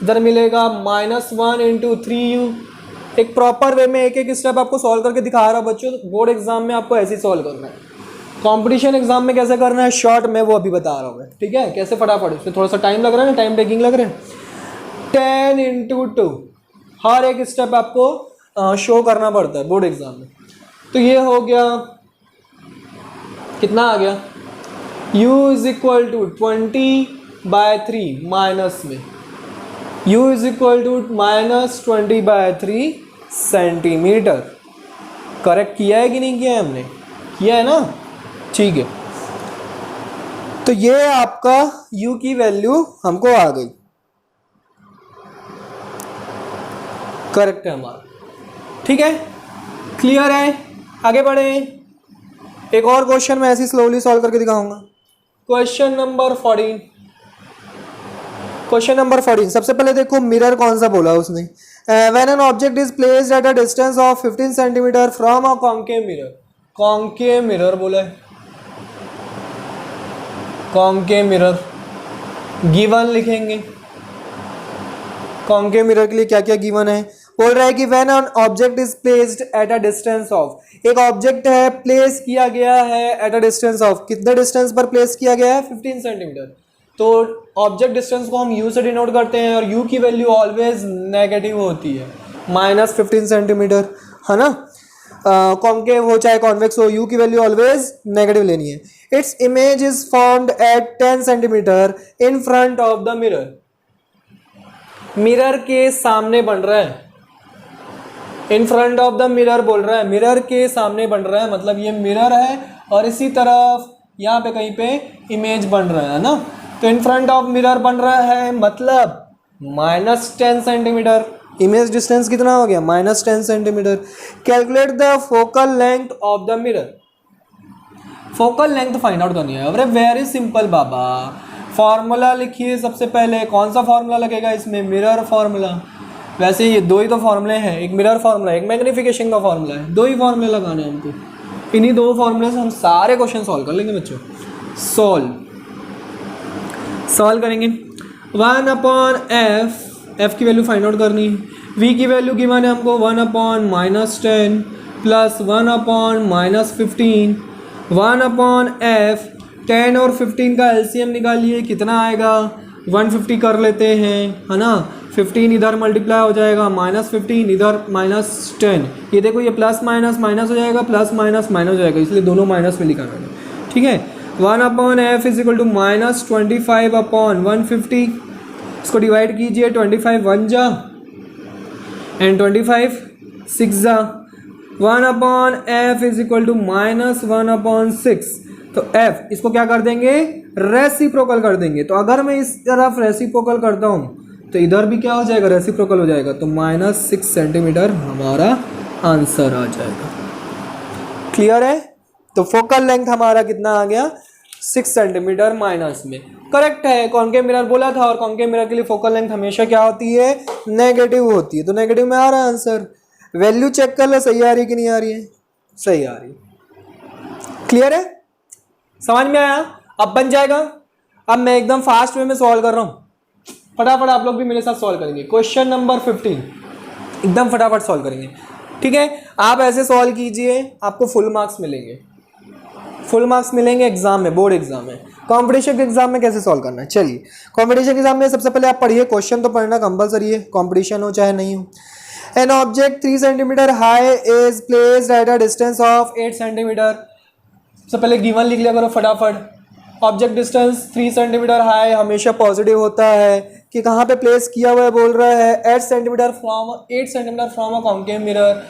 इधर मिलेगा -1 × 3u। एक प्रॉपर वे में एक एक स्टेप आपको सॉल्व करके दिखा रहा बच्चों, बोर्ड एग्जाम में आपको ऐसे ही सॉल्व करना है। कंपटीशन एग्जाम में कैसे करना है शॉर्ट में, वो अभी बता रहा हूँ, ठीक है, कैसे फटाफट, इसमें थोड़ा सा टाइम लग रहा है ना, टाइम टेकिंग लग रहा है। 10 × 2, हर एक स्टेप आपको शो करना पड़ता है बोर्ड एग्जाम में। तो ये हो गया, कितना आ गया, u is equal to 20/3 minus में u is equal to -20/3 centimetre. Correct किया है कि नहीं किया है, हमने किया है ना, ठीक है। तो ये आपका u की वैल्यू हमको आ गई, करेक्ट है हमारा, ठीक है, क्लियर है। आगे बढ़े, एक और क्वेश्चन मैं ऐसे स्लोली सॉल्व करके दिखाऊंगा। क्वेश्चन नंबर 14, क्वेश्चन नंबर 14 सबसे पहले देखो मिरर कौन सा बोला उसने, when an object is placed at a distance of 15 centimetre from a concave mirror, concave mirror बोला है, कॉन्केव मिरर गिवन लिखेंगे। कॉन्केव मिरर के लिए क्या क्या गिवन है, बोल रहा है कि when an object is placed at a distance of, एक ऑब्जेक्ट है प्लेस किया गया है एट अ डिस्टेंस ऑफ, कितने डिस्टेंस पर प्लेस किया गया है, 15 सेंटीमीटर। तो ऑब्जेक्ट डिस्टेंस को हम u से डिनोट करते हैं और u की वैल्यू ऑलवेज नेगेटिव होती है, -15 सेंटीमीटर, है ना। कॉन्केव हो चाहे कॉन्वेक्स हो, u की वैल्यू ऑलवेज नेगेटिव लेनी है। Its image is formed at 10 centimetre in front of the mirror, mirror के सामने बन रहा है, इन फ्रंट ऑफ द मिरर बोल रहा है, मिरर के सामने बन रहा है, मतलब ये मिरर है और इसी तरफ यहाँ पे कहीं पे इमेज बन रहा है ना। तो इन फ्रंट ऑफ मिरर बन रहा है मतलब -10 सेंटीमीटर। इमेज डिस्टेंस कितना हो गया? -10 centimetre. Calculate the focal length of the mirror. Focal length find out करनी है। अरे वेरी सिंपल बाबा, फॉर्मूला लिखिए सबसे पहले। कौन सा फॉर्मूला लगेगा इसमें? Mirror formula. वैसे ये दो ही तो फॉर्मूले हैं, एक मिरर फॉर्मूला, एक मैग्नीफिकेशन का फॉर्मूला है। दो ही फॉर्मूले लगाने हैं हमको। इन्हीं दो फॉर्मूले से हम सारे क्वेश्चन सॉल्व कर लेंगे बच्चों। सॉल्व करेंगे। 1/f, f की वैल्यू फाइंड आउट करनी है। v की वैल्यू गिवन है हमको 1/-10 प्लस 1/-15। 1/f, 10 और 15 का एलसीएम निकालिए, कितना आएगा? 150 कर लेते हैं, है ना। 15 इधर मल्टीप्लाई हो जाएगा, -15 इधर -10। ये देखो, ये प्लस माइनस माइनस हो जाएगा, प्लस माइनस माइनस हो जाएगा, इसलिए दोनों माइनस में लिखा मैंने। ठीक है। 1/f is equal to -25/150। इसको डिवाइड कीजिए, 25 1 जा एंड 25 6 जा। 1/f is equal to -1/6। तो f इसको क्या कर देंगे? रेसिप्रोकल कर देंगे। तो अगर मैं इस तरफ रेसिप्रोकल करता हूँ तो इधर भी क्या हो जाएगा? रेसिप्रोकल हो जाएगा। तो -6 सेंटीमीटर हमारा आंसर आ जाएगा। क्लियर है? तो फोकल लेंथ हमारा कितना आ गया? 6 सेंटीमीटर माइनस में। करेक्ट है। कॉन्केव मिरर बोला था, और कॉन्केव मिरर के लिए फोकल लेंथ हमेशा क्या होती है? नेगेटिव होती है। तो नेगेटिव में आ रहा है आंसर। वैल्यू चेक कर लो, सही आ रही है कि नहीं आ रही है? सही आ रही है। क्लियर है? समझ में आया? अब बन जाएगा। अब मैं एकदम फास्ट वे में सॉल्व कर रहा हूँ, फटाफट आप लोग भी मेरे साथ सॉल्व करेंगे। क्वेश्चन नंबर 15 एकदम फटाफट सॉल्व करेंगे। ठीक है, आप ऐसे सॉल्व कीजिए, आपको फुल मार्क्स मिलेंगे। फुल मार्क्स मिलेंगे एग्जाम में, बोर्ड एग्जाम में। कॉम्पिटिशन के एग्जाम में कैसे सॉल्व करना है? चलिए, कॉम्पिटिशन के एग्जाम में सबसे पहले आप पढ़िए, क्वेश्चन तो पढ़ना कंपलसरी है, कॉम्पिटिशन हो चाहे नहीं हो। N object 3 centimetre high is placed at a distance of 8 centimetre. सबसे पहले गिवन लिख लिया करो फटाफट। ऑब्जेक्ट डिस्टेंस 3 सेंटीमीटर हाई हमेशा पॉजिटिव होता है कि कहाँ पे प्लेस किया हुआ है? बोल रहा है 8 centimetre from a concave mirror.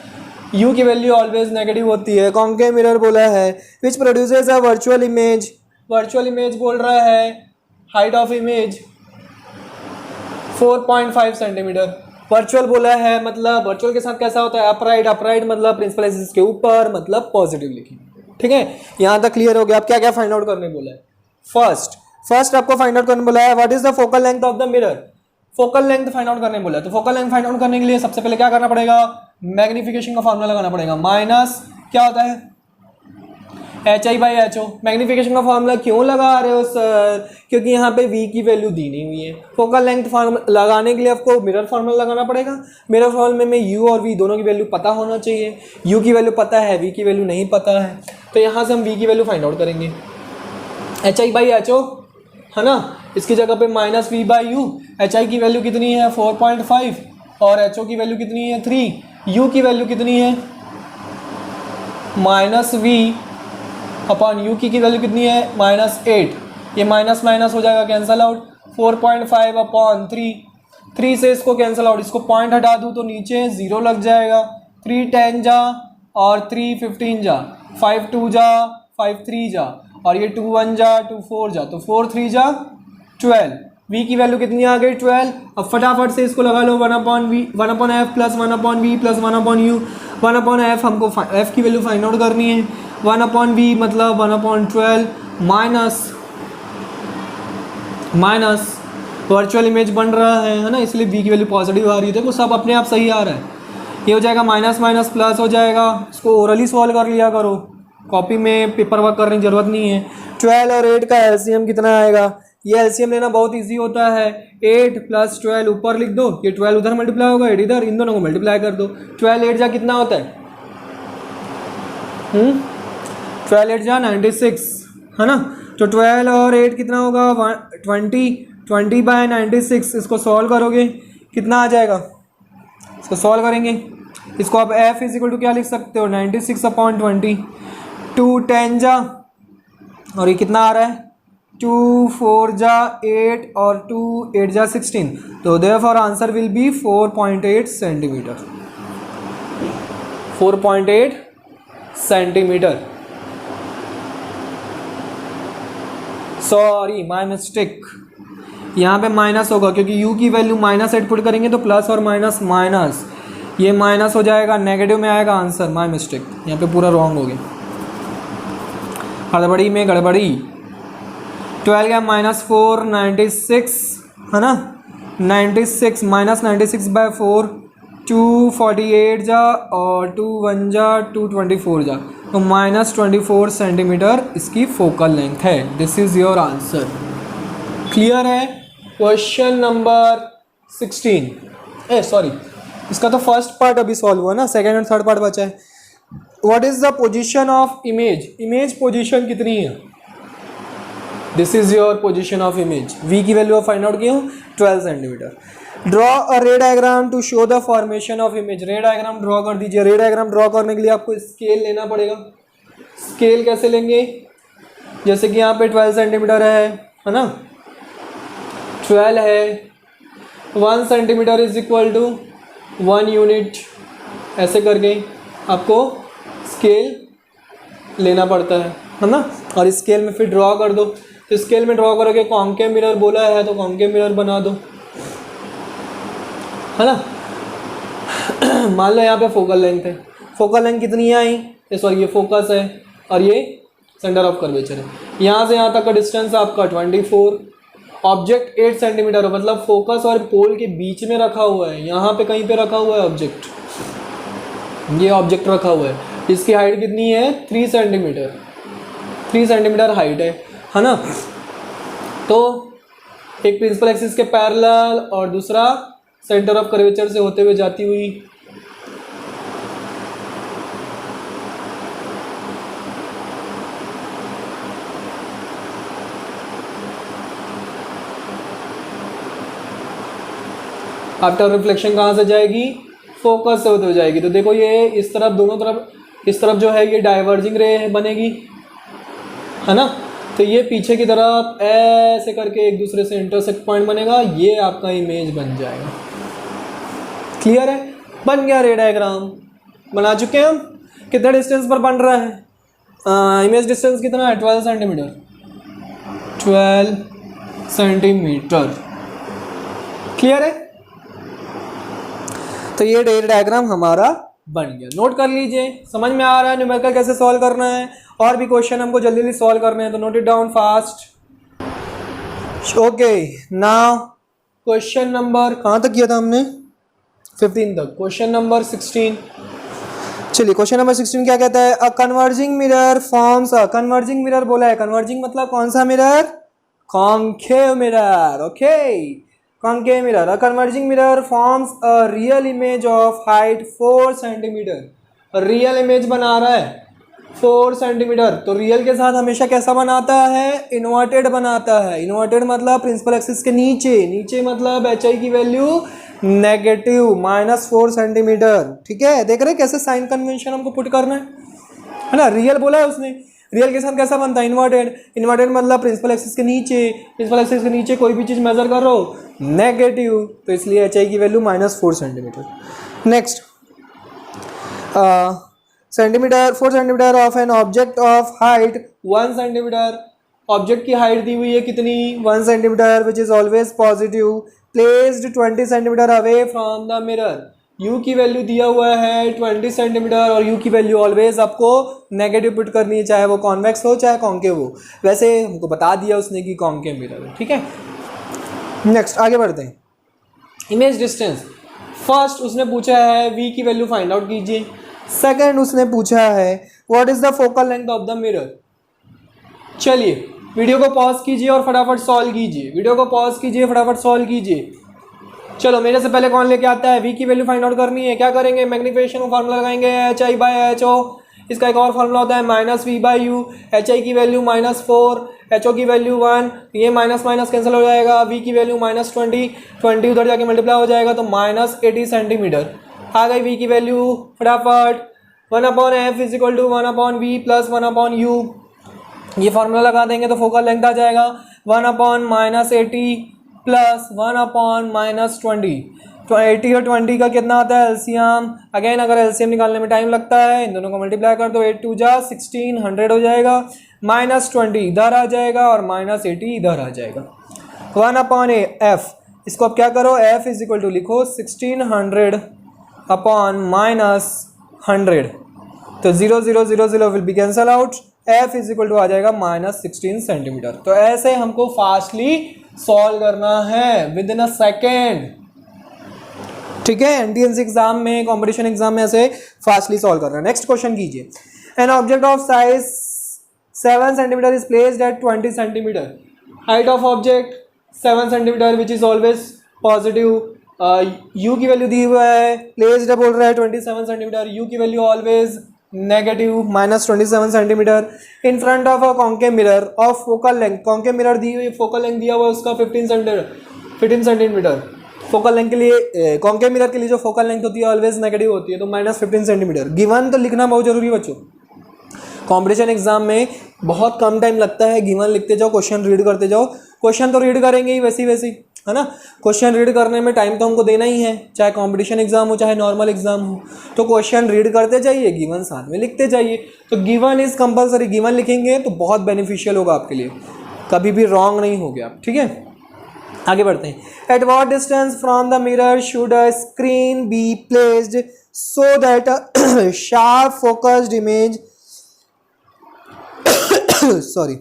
u की वैल्यू ऑलवेज नेगेटिव होती है। कॉन्केव मिरर बोला है which produces a virtual image. Virtual image बोल रहा है height of image 4.5 centimetre. Virtual बोला है, मतलब वर्चुअल के साथ कैसा होता है? अपराइट। अपराइट मतलब प्रिंसिपल एक्सिस के ऊपर, मतलब पॉजिटिव लिखिए। ठीक है, यहाँ तक क्लियर हो गया। अब क्या क्या फाइंड आउट करने बोला है? फर्स्ट आपको फाइंड आउट करने बोला है what is the focal length of the mirror. Focal length find out करने बोला है। तो फोकल लेंथ फाइंड आउट करने के लिए सबसे पहले क्या करना पड़ेगा? मैग्नीफिकेशन का फॉर्मूला लगाना पड़ेगा। माइनस क्या होता है? HI/HO। मैग्नीफिकेशन का फॉर्मूला क्यों लगा रहे हो सर? क्योंकि यहाँ पे v की वैल्यू दी नहीं हुई है। फोकल लेंथ फार्मूला लगाने के लिए आपको मिरर फार्मूला लगाना पड़ेगा। मिरर फार्मूले में u और v दोनों की वैल्यू पता होना चाहिए। u की वैल्यू पता है, v की वैल्यू नहीं पता है, तो यहाँ से हम v की वैल्यू फाइंड आउट करेंगे। HI/HO है ना, इसकी जगह पे -v/u। HI की वैल्यू कितनी है? 4.5 और HO की वैल्यू कितनी है? 3। u की वैल्यू कितनी है? -v/u की वैल्यू कितनी है? -8। ये माइनस माइनस हो जाएगा, कैंसल आउट। 4.5/3। 3 से इसको कैंसल आउट, इसको पॉइंट हटा दूँ तो नीचे 0 लग जाएगा। 3 10 जा और 3 15 जा, 5 2 जा, 5 3 जा, और ये 2 1 जा, 2 4 जा, तो 4 3 जा 12। v की वैल्यू कितनी आ गई? 12। अब फटाफट से इसको लगा लो 1/v 1/f plus 1/v plus 1/u। 1/f हमको f की वैल्यू फाइंड आउट करनी है। 1/v मतलब 1/12 माइनस वर्चुअल इमेज बन रहा है ना, इसलिए v की वैल्यू पॉजिटिव आ रही है। देखो सब अपने आप सही आ रहा है। ये हो जाएगा माइनस माइनस प्लस हो जाएगा। इसको ओरली सॉल्व कर लिया करो, कॉपी में पेपर वर्क करने की जरूरत नहीं है। 12 और 8 का एलसीएम कितना आएगा? ये एलसीएम लेना बहुत इजी होता है। 8 + 12 ऊपर लिख दो, ये 12 उधर मल्टीप्लाई होगा, 8 इधर, इन दोनों को मल्टीप्लाई कर दो। 12 8 जा कितना होता है? 12 8 जा 96 है ना। तो 12 और 8 कितना होगा? 20/96। इसको सॉल्व करोगे कितना आ जाएगा? इसको सॉल्व करेंगे, इसको आप f = क्या लिख सकते हो? 96/20। 2 10 जा और ये कितना आ रहा है? 2 4 जा 8 और 2 8 जा 16। तो therefore answer will be 4.8 centimetre. 4.8 centimetre. Sorry, my mistake. यहाँ पे माइनस होगा क्योंकि u की वैल्यू -8 पुट करेंगे तो प्लस और माइनस माइनस, ये माइनस हो जाएगा, नेगेटिव में आएगा आंसर। माय मिस्टेक, यहाँ पे पूरा रॉन्ग हो गया, हड़बड़ी में गड़बड़ी। 12 का -4 96 है ना, 96 -96/4 248 जा और 2 1 जा 224 जा, तो -24 सेंटीमीटर इसकी फोकल लेंथ है। This is your answer. Clear है? क्वेश्चन नंबर 16 सॉरी, इसका तो फर्स्ट पार्ट अभी सॉल्व हुआ ना, सेकेंड एंड थर्ड पार्ट बचा है। What is the position of image? Image position कितनी है? This is your position of image. v की वैल्यू फाइंड आउट किया हूँ 12 centimetre. Draw a ray diagram to show the formation of image. Ray diagram draw कर दीजिए। रे diagram draw करने के लिए आपको स्केल लेना पड़ेगा। स्केल कैसे लेंगे? जैसे कि यहाँ पे 12 सेंटीमीटर है ना, 12 है, 1 centimetre is equal to 1 unit, ऐसे करके आपको स्केल लेना पड़ता है ना। और स्केल में फिर ड्रॉ कर दो। तो स्केल में ड्रॉ करोगे, कॉन्केव मिरर बोला है तो कॉन्केव मिरर बना दो, है ना। मान लो यहाँ पे फोकल लेंथ है, फोकल लेंथ कितनी है आई, सॉरी ये फोकस है और ये सेंटर ऑफ कर्वेचर है। यहाँ से यहाँ तक का डिस्टेंस आपका 24, ऑब्जेक्ट 8 सेंटीमीटर हो, मतलब फोकस और पोल के बीच में रखा हुआ है। यहाँ पे कहीं पे रखा हुआ है ऑब्जेक्ट, ये ऑब्जेक्ट रखा हुआ है। इसकी हाइट कितनी है? 3 सेंटीमीटर, 3 सेंटीमीटर हाइट है ना। तो एक प्रिंसिपल एक्सिस के पैरेलल और दूसरा सेंटर ऑफ कर्वेचर से होते हुए जाती हुई। आफ्टर रिफ्लेक्शन कहाँ से जाएगी? फोकस से होते हुए जाएगी। तो देखो ये इस तरफ, दोनों तरफ, इस तरफ जो है ये डाइवर्जिंग रे बनेगी, है ना। तो ये पीछे की तरफ ऐसे करके एक दूसरे से इंटरसेक्ट पॉइंट बनेगा, ये आपका इमेज बन जाएगा। क्लियर है? बन गया रे डायग्राम, बना चुके हैं हम। कितने डिस्टेंस पर बन रहा है? इमेज डिस्टेंस कितना है? 12 सेंटीमीटर, 12 सेंटीमीटर। क्लियर है? तो ये रे डायग्राम हमारा बन गया। नोट कर लीजिए, समझ में आ रहा है न्यूमेरिकल कैसे सॉल्व करना है। और भी क्वेश्चन हमको जल्दी जल्दी सॉल्व करने हैं, तो note it down fast. Okay, now question number कहाँ तक किया था हमने? 15 तक। क्वेश्चन नंबर 16, चलिए क्वेश्चन नंबर 16 क्या कहता है? अ converging mirror forms a, converging mirror बोला है। कन्वर्जिंग मतलब कौन सा mirror? Concave mirror. Okay, concave mirror. A converging mirror forms a real image of height 4 centimetre. Real image बना रहा है 4 सेंटीमीटर। तो रियल के साथ हमेशा कैसा बनाता है? इन्वर्टेड बनाता है। इन्वर्टेड मतलब प्रिंसिपल एक्सिस के नीचे, नीचे मतलब एच आई की वैल्यू नेगेटिव -4 सेंटीमीटर। ठीक है, देख रहे कैसे साइन कन्वेंशन हमको पुट करना है ना। रियल बोला है उसने, रियल के साथ कैसा बनता है? इन्वर्टेड। इन्वर्टेड मतलब प्रिंसिपल एक्सिस के नीचे, प्रिंसिपल एक्सिस के नीचे कोई भी चीज़ मेजर करो नेगेटिव, तो इसलिए एच आई की value -4 centimetre. Next, centimetre 4 centimetre of an object of height 1 centimetre. Object की हाइट दी हुई है कितनी? 1 centimetre, which is always positive, placed 20 centimetre away from the mirror. u की वैल्यू दिया हुआ है 20 सेंटीमीटर और u की वैल्यू ऑलवेज आपको नेगेटिव पुट करनी है, चाहे वो कॉन्वेक्स हो चाहे कॉन्केव हो। वैसे हमको बता दिया उसने कि कॉन्केव मिरर है। ठीक है, नेक्स्ट आगे बढ़ते हैं। इमेज डिस्टेंस, फर्स्ट उसने पूछा है v की वैल्यू फाइंड आउट कीजिए। सेकंड उसने पूछा है what is the focal length of the mirror. चलिए वीडियो को पॉज कीजिए और फटाफट सॉल्व कीजिए। वीडियो को पॉज कीजिए, फटाफट सॉल्व कीजिए। चलो मेरे से पहले कौन लेके आता है? v की वैल्यू फाइंड आउट करनी है। क्या करेंगे? मैग्नीफिकेशन का फार्मूला लगाएंगे HI/HO। इसका एक और फार्मूला होता है -V/U। HI की वैल्यू -4, HO की वैल्यू 1, ये माइनस माइनस कैंसिल हो जाएगा। v की वैल्यू -20, 20 उधर जाके मल्टीप्लाई हो जाएगा तो -80 सेंटीमीटर आ गई v की वैल्यू। फटाफट 1/f is equal to 1/v plus 1/u, ये फार्मूला लगा देंगे तो फोकल लेंथ आ जाएगा 1/-80 प्लस 1/-20। तो 80 और 20 का कितना आता है एलसीएम? अगेन अगर एलसीएम निकालने में टाइम लगता है, इन दोनों को मल्टीप्लाई कर दो, 8 2 जा 16, 100 हो जाएगा, -20 इधर आ जाएगा और -80 इधर आ जाएगा। 1 अपॉन एफ, इसको अब क्या करो, एफ इज इक्वल टू लिखो 1600 अपॉन माइनस 100, तो 0 0 0 0 will be cancel out, F is equal to आ जाएगा -16 सेंटीमीटर। तो ऐसे हमको फास्टली सॉल्व करना है विद इन अ सेकेंड, ठीक है। एनटीएनसी एग्जाम में, कॉम्पिटिशन एग्जाम में ऐसे फास्टली सॉल्व करना है। नेक्स्ट क्वेश्चन कीजिए। An object of size 7 centimetre is placed eight 20 centimetre, height of object 7 centimetre which is always positive, you की वैल्यू दी हुआ है, प्लेस्ड है बोल रहा है 27 सेंटीमीटर, यू की value always negative -27 centimetre, in front of a concave mirror of focal length, concave mirror दी हुई, focal length दिया हुआ उसका 15 सेंटीमीटर, फोकल लेंथ के लिए, कॉन्केव मिरर के लिए जो फोकल लेंथ होती है ऑलवेज नेगेटिव होती है, तो -15 सेंटीमीटर। गिवन तो लिखना बहुत जरूरी है बच्चों, कॉम्पिटिशन एग्जाम में बहुत कम टाइम लगता है, गिवन लिखते जाओ, क्वेश्चन रीड करते जाओ, क्वेश्चन तो रीड करेंगे ही वैसी है ना, क्वेश्चन रीड करने में टाइम तो हमको देना ही है, चाहे कॉम्पिटिशन एग्जाम हो चाहे नॉर्मल एग्जाम हो, तो क्वेश्चन रीड करते जाइए, गिवन साथ में लिखते जाइए। तो गिवन इज कंपलसरी, गिवन लिखेंगे तो बहुत बेनिफिशियल होगा आपके लिए, कभी भी रॉन्ग नहीं हो गया, ठीक है। आगे बढ़ते हैं। At what distance from the mirror should a screen be placed so that a sharp focused image sorry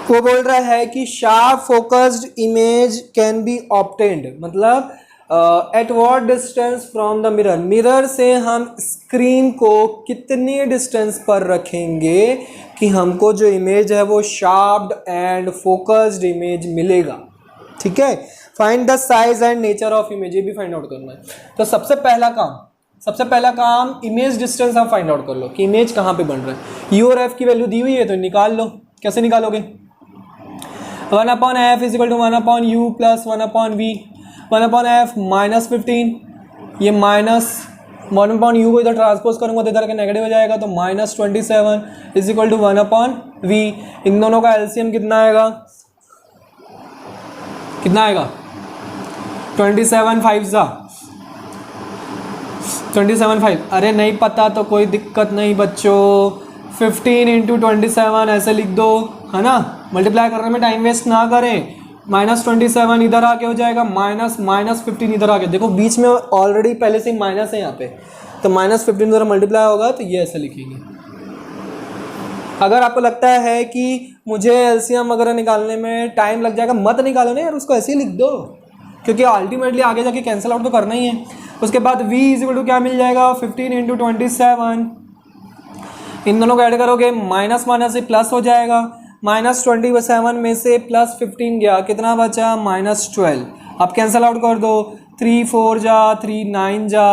वो बोल रहा है कि sharp focused image can be obtained, मतलब at what distance from the mirror, mirror से हम screen को कितनी डिस्टेंस पर रखेंगे कि हमको जो इमेज है वो शार्प्ड एंड फोकस्ड इमेज मिलेगा, ठीक है। Find the size and nature of image, ये भी फाइंड आउट करना है। तो सबसे पहला काम इमेज डिस्टेंस आप फाइंड आउट कर लो कि इमेज कहाँ पे बन रहा है। यू और एफ की वैल्यू दी हुई है तो निकाल लो, कैसे निकालोगे, 1 upon F is equal to 1 upon u plus 1 upon v, 1 upon F -15, ये -1 अपॉन यू को इधर ट्रांसपोज करूंगा तो इधर के नेगेटिव हो जाएगा, तो -27 is equal to 1 upon v. इन दोनों का एलसीएम कितना आएगा, 27 5, अरे नहीं पता तो कोई दिक्कत नहीं बच्चों, 15 इंटू 27 ऐसे लिख दो, है ना, मल्टीप्लाई करने में टाइम वेस्ट ना करें। -27 इधर आके हो जाएगा, -15 इधर आके, देखो बीच में ऑलरेडी पहले से ही माइनस है यहाँ पे, तो -15 इधर मल्टीप्लाई होगा तो ये ऐसे लिखेंगे। अगर आपको लगता है कि मुझे एलसीएम वगैरह निकालने में टाइम लग जाएगा, मत निकालो ना यार, उसको ऐसे ही लिख दो, क्योंकि अल्टीमेटली आगे जाके कैंसिल आउट तो करना ही है। उसके बाद v इज इक्वल टू क्या मिल जाएगा, 15 इंटू 27, इन दोनों को ऐड करोगे माइनस माइनस से प्लस हो जाएगा, -27 में से +15 गया, कितना बचा, -12। अब कैंसिल आउट कर दो, 3 4 जा, 3 9 जा,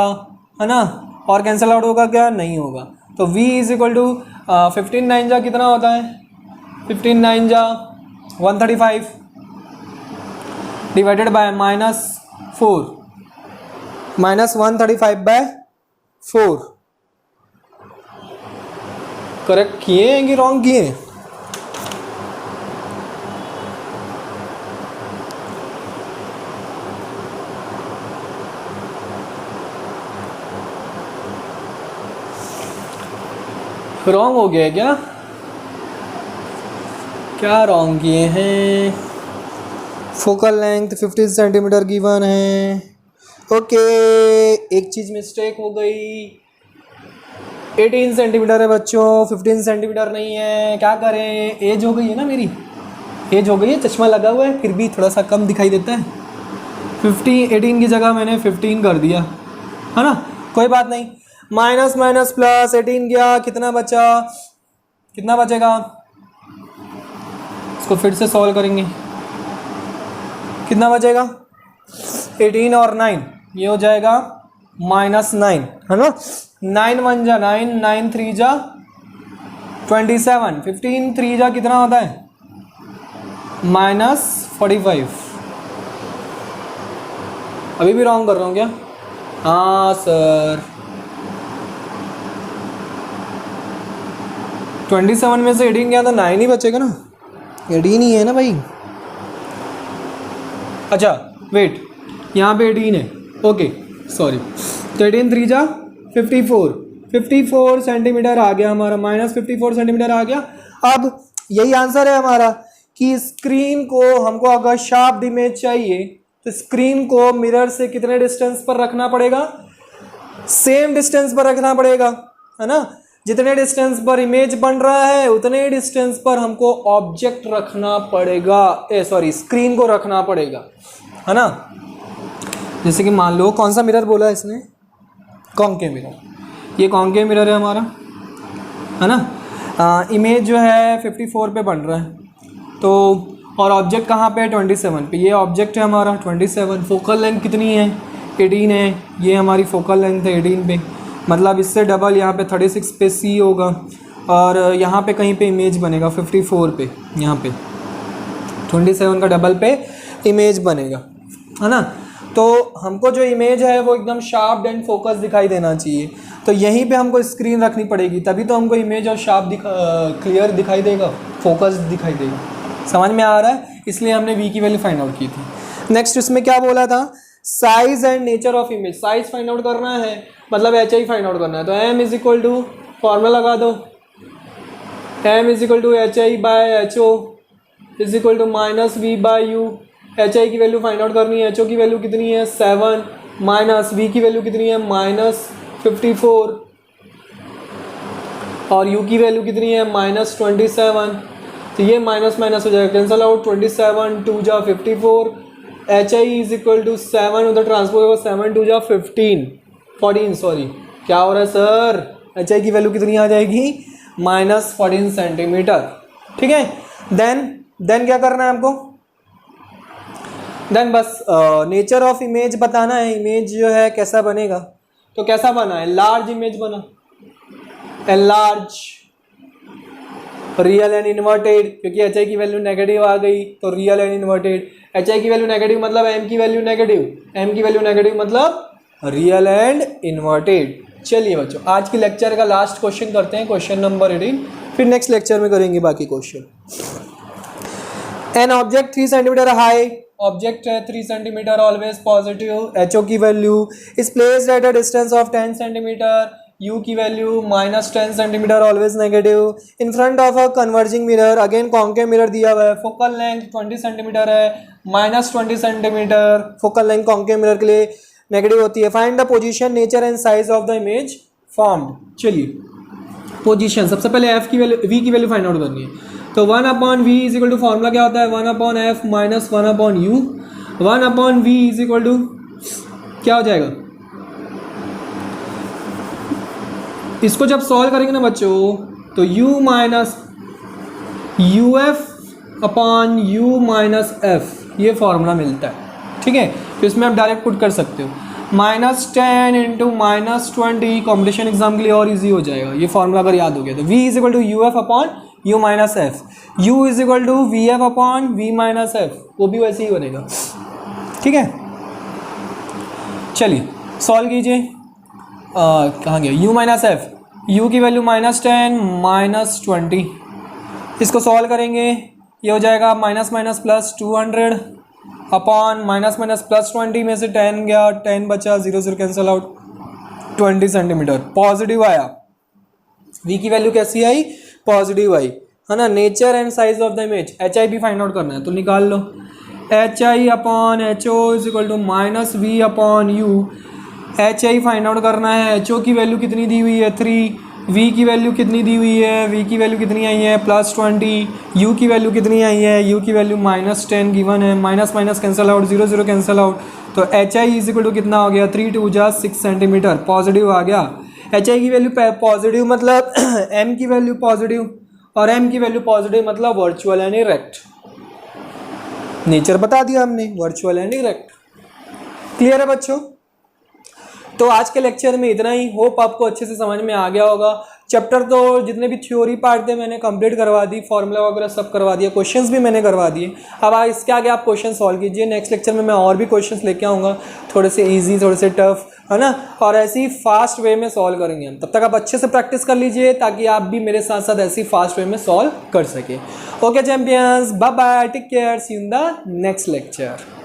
है ना, और कैंसिल आउट होगा क्या, नहीं होगा। तो v इज इक्वल टू 15 9 जा कितना होता है, 15 9 जा 135 डिवाइडेड बाय -4, -135/4। करेक्ट किए हैं कि रॉन्ग किए हैं, रॉन्ग हो गया है क्या रॉन्ग किए हैं। फोकल लेंथ 15 सेंटीमीटर गिवन है, ओके, एक चीज़ मिस्टेक हो गई, 18 सेंटीमीटर है बच्चों, 15 सेंटीमीटर नहीं है, क्या करें, एज हो गई है ना, मेरी एज हो गई है, चश्मा लगा हुआ है फिर भी थोड़ा सा कम दिखाई देता है, 18 की जगह मैंने 15 कर दिया, है ना, कोई बात नहीं, माइनस माइनस प्लस 18 गया, कितना बचा, कितना बचेगा, इसको फिर से सॉल्व करेंगे, कितना बचेगा, 18 और 9 ये हो जाएगा -9, है ना, 9 1 जा 9, 9 3 जा 27, 15 3 जा कितना होता है, -45। अभी भी रॉन्ग कर रहा हूँ क्या, हाँ सर, 27 में से 18 गया तो 9 ही बचेगा ना, 18 ही है ना भाई। अच्छा वेट, यहाँ पे 18 है, ओके सॉरी, तो 18 3 जा 54, 54 सेंटीमीटर आ गया हमारा, -54 सेंटीमीटर आ गया। अब यही आंसर है हमारा कि स्क्रीन को हमको अगर शार्प इमेज चाहिए तो स्क्रीन को मिरर से कितने डिस्टेंस पर रखना पड़ेगा, सेम डिस्टेंस पर रखना पड़ेगा, है ना। जितने डिस्टेंस पर इमेज बन रहा है उतने डिस्टेंस पर हमको ऑब्जेक्ट रखना पड़ेगा, स्क्रीन को रखना पड़ेगा, है ना। जैसे कि मान लो कौन सा मिरर बोला इसने, कॉन्केव मिरर, ये कॉन्केव मिरर है हमारा, है ना। इमेज जो है 54 पे बन रहा है, तो और ऑब्जेक्ट कहाँ पे है, 27 पे। ये ऑब्जेक्ट है हमारा 27, फोकल लेंथ कितनी है, 18 है, ये हमारी फोकल लेंथ है 18 पे, मतलब इससे डबल यहाँ पे 36 पे सी होगा, और यहाँ पे कहीं पे इमेज बनेगा 54 पे, यहाँ पे 27 का डबल पे इमेज बनेगा, है ना। तो हमको जो इमेज है वो एकदम शार्प एंड फोकस दिखाई देना चाहिए, तो यहीं पे हमको स्क्रीन रखनी पड़ेगी, तभी तो हमको इमेज और शार्प क्लियर दिखाई देगा, फोकस दिखाई देगा। समझ में आ रहा है, इसलिए हमने वी की वैल्यू फाइंड आउट की थी। नेक्स्ट इसमें क्या बोला था, size and nature of image. Size find out करना है, मतलब एच आई फाइंड आउट करना है, तो M is equal to, formula लगा दो, M is equal to H I by H O is equal to minus we by U. H I की value find out करनी है, एच ओ की value कितनी है 7, माइनस वी की value कितनी है -54, और यू की वैल्यू कितनी है -27। तो ये माइनस माइनस हो जाएगा, कैंसल आउट, 27 2 जा 54, H I is equal to 7, उधर ट्रांसफर होगा 7 2 जा 14 सॉरी, क्या हो रहा है सर, एच आई की वैल्यू कितनी आ जाएगी -14 सेंटीमीटर, ठीक है। देन क्या करना है हमको, देन बस नेचर ऑफ इमेज बताना है, इमेज जो है कैसा बनेगा, तो कैसा बना है, लार्ज इमेज बना, एनलार्ज, रियल एंड इन्वर्टेड, क्योंकि एच आई की वैल्यू नेगेटिव आ गई तो real and inverted, H I की वैल्यू नेगेटिव मतलब एम की वैल्यू नेगेटिव, एम की वैल्यू नेगेटिव मतलब रियल एंड इन्वर्टेड। चलिए बच्चों, आज के लेक्चर का लास्ट क्वेश्चन करते हैं, क्वेश्चन नंबर 18, फिर नेक्स्ट लेक्चर में करेंगे बाकी question. An object 3 centimetre high, object है 3 centimetre, always positive, H O की value is placed at a distance of 10 centimetre, u की value -10 centimetre, always negative, in front of a converging mirror, again concave mirror दिया हुआ है, focal length 20 centimetre है, -20 centimetre, focal length concave mirror के लिए negative होती है। Find the position, nature and size of the image formed. चलिए position, सबसे पहले एफ की वैल्यू, वी की वैल्यू फाइंड आउट करनी है, तो 1/v is equal to, formula क्या होता है 1/f minus 1/u, 1/v is equal to क्या हो जाएगा, इसको जब सॉल्व करेंगे ना बच्चों तो u minus uf upon u minus f, ये फॉर्मूला मिलता है, ठीक है। तो इसमें आप डायरेक्ट पुट कर सकते हो, -10 इंटू -20, कॉम्पिटिशन एग्जाम के लिए और इजी हो जाएगा, ये फॉर्मूला अगर याद हो गया तो v is equal to uf upon u minus F, u is equal to vf upon v minus F, वो भी वैसे ही बनेगा, ठीक है। चलिए सॉल्व कीजिए, कहाँ गया u माइनस एफ, u की वैल्यू -10 -20, इसको सॉल्व करेंगे, ये हो जाएगा minus minus plus 200 upon minus minus plus 20 में से 10 गया, 10 बचा, 0 0 कैंसल आउट, 20 सेंटीमीटर पॉजिटिव आया, v की वैल्यू कैसी आई, पॉजिटिव आई, है ना। Nature and size of the image, H I भी फाइंड आउट करना है तो निकाल लो, H I upon H O is equal to minus V upon U, H I find out करना है, एच ओ की वैल्यू कितनी दी हुई है 3, v की वैल्यू कितनी दी हुई है, v की वैल्यू कितनी आई है +20, u की वैल्यू कितनी आई है, u की वैल्यू -10 गिवन है, minus minus cancel out, 0 0 cancel out, तो H I is equal to कितना हो गया 3 2 जा 6 सेंटीमीटर, पॉजिटिव आ गया। एच आई की वैल्यू पॉजिटिव मतलब m की वैल्यू पॉजिटिव, और m की वैल्यू पॉजिटिव मतलब वर्चुअल एंड इरेक्ट, नेचर बता दिया हमने, वर्चुअल एंड इरेक्ट। क्लियर है बच्चों, तो आज के लेक्चर में इतना ही, होप आपको अच्छे से समझ में आ गया होगा। चैप्टर तो जितने भी थ्योरी पार्ट थे मैंने कंप्लीट करवा दी, फॉर्मूला वगैरह सब करवा दिया, क्वेश्चंस भी मैंने करवा दिए। अब इसके आगे आप क्वेश्चन सॉल्व कीजिए, नेक्स्ट लेक्चर में मैं और भी क्वेश्चंस लेके आऊँगा, थोड़े से इजी थोड़े से टफ, है ना, और ऐसे ही फास्ट वे में सॉल्व करेंगे हम। तब तक आप अच्छे से प्रैक्टिस कर लीजिए ताकि आप भी मेरे साथ साथ ऐसे ही फास्ट वे में सॉल्व कर सके। Okay champions, bye bye, take care, see you in the next lecture.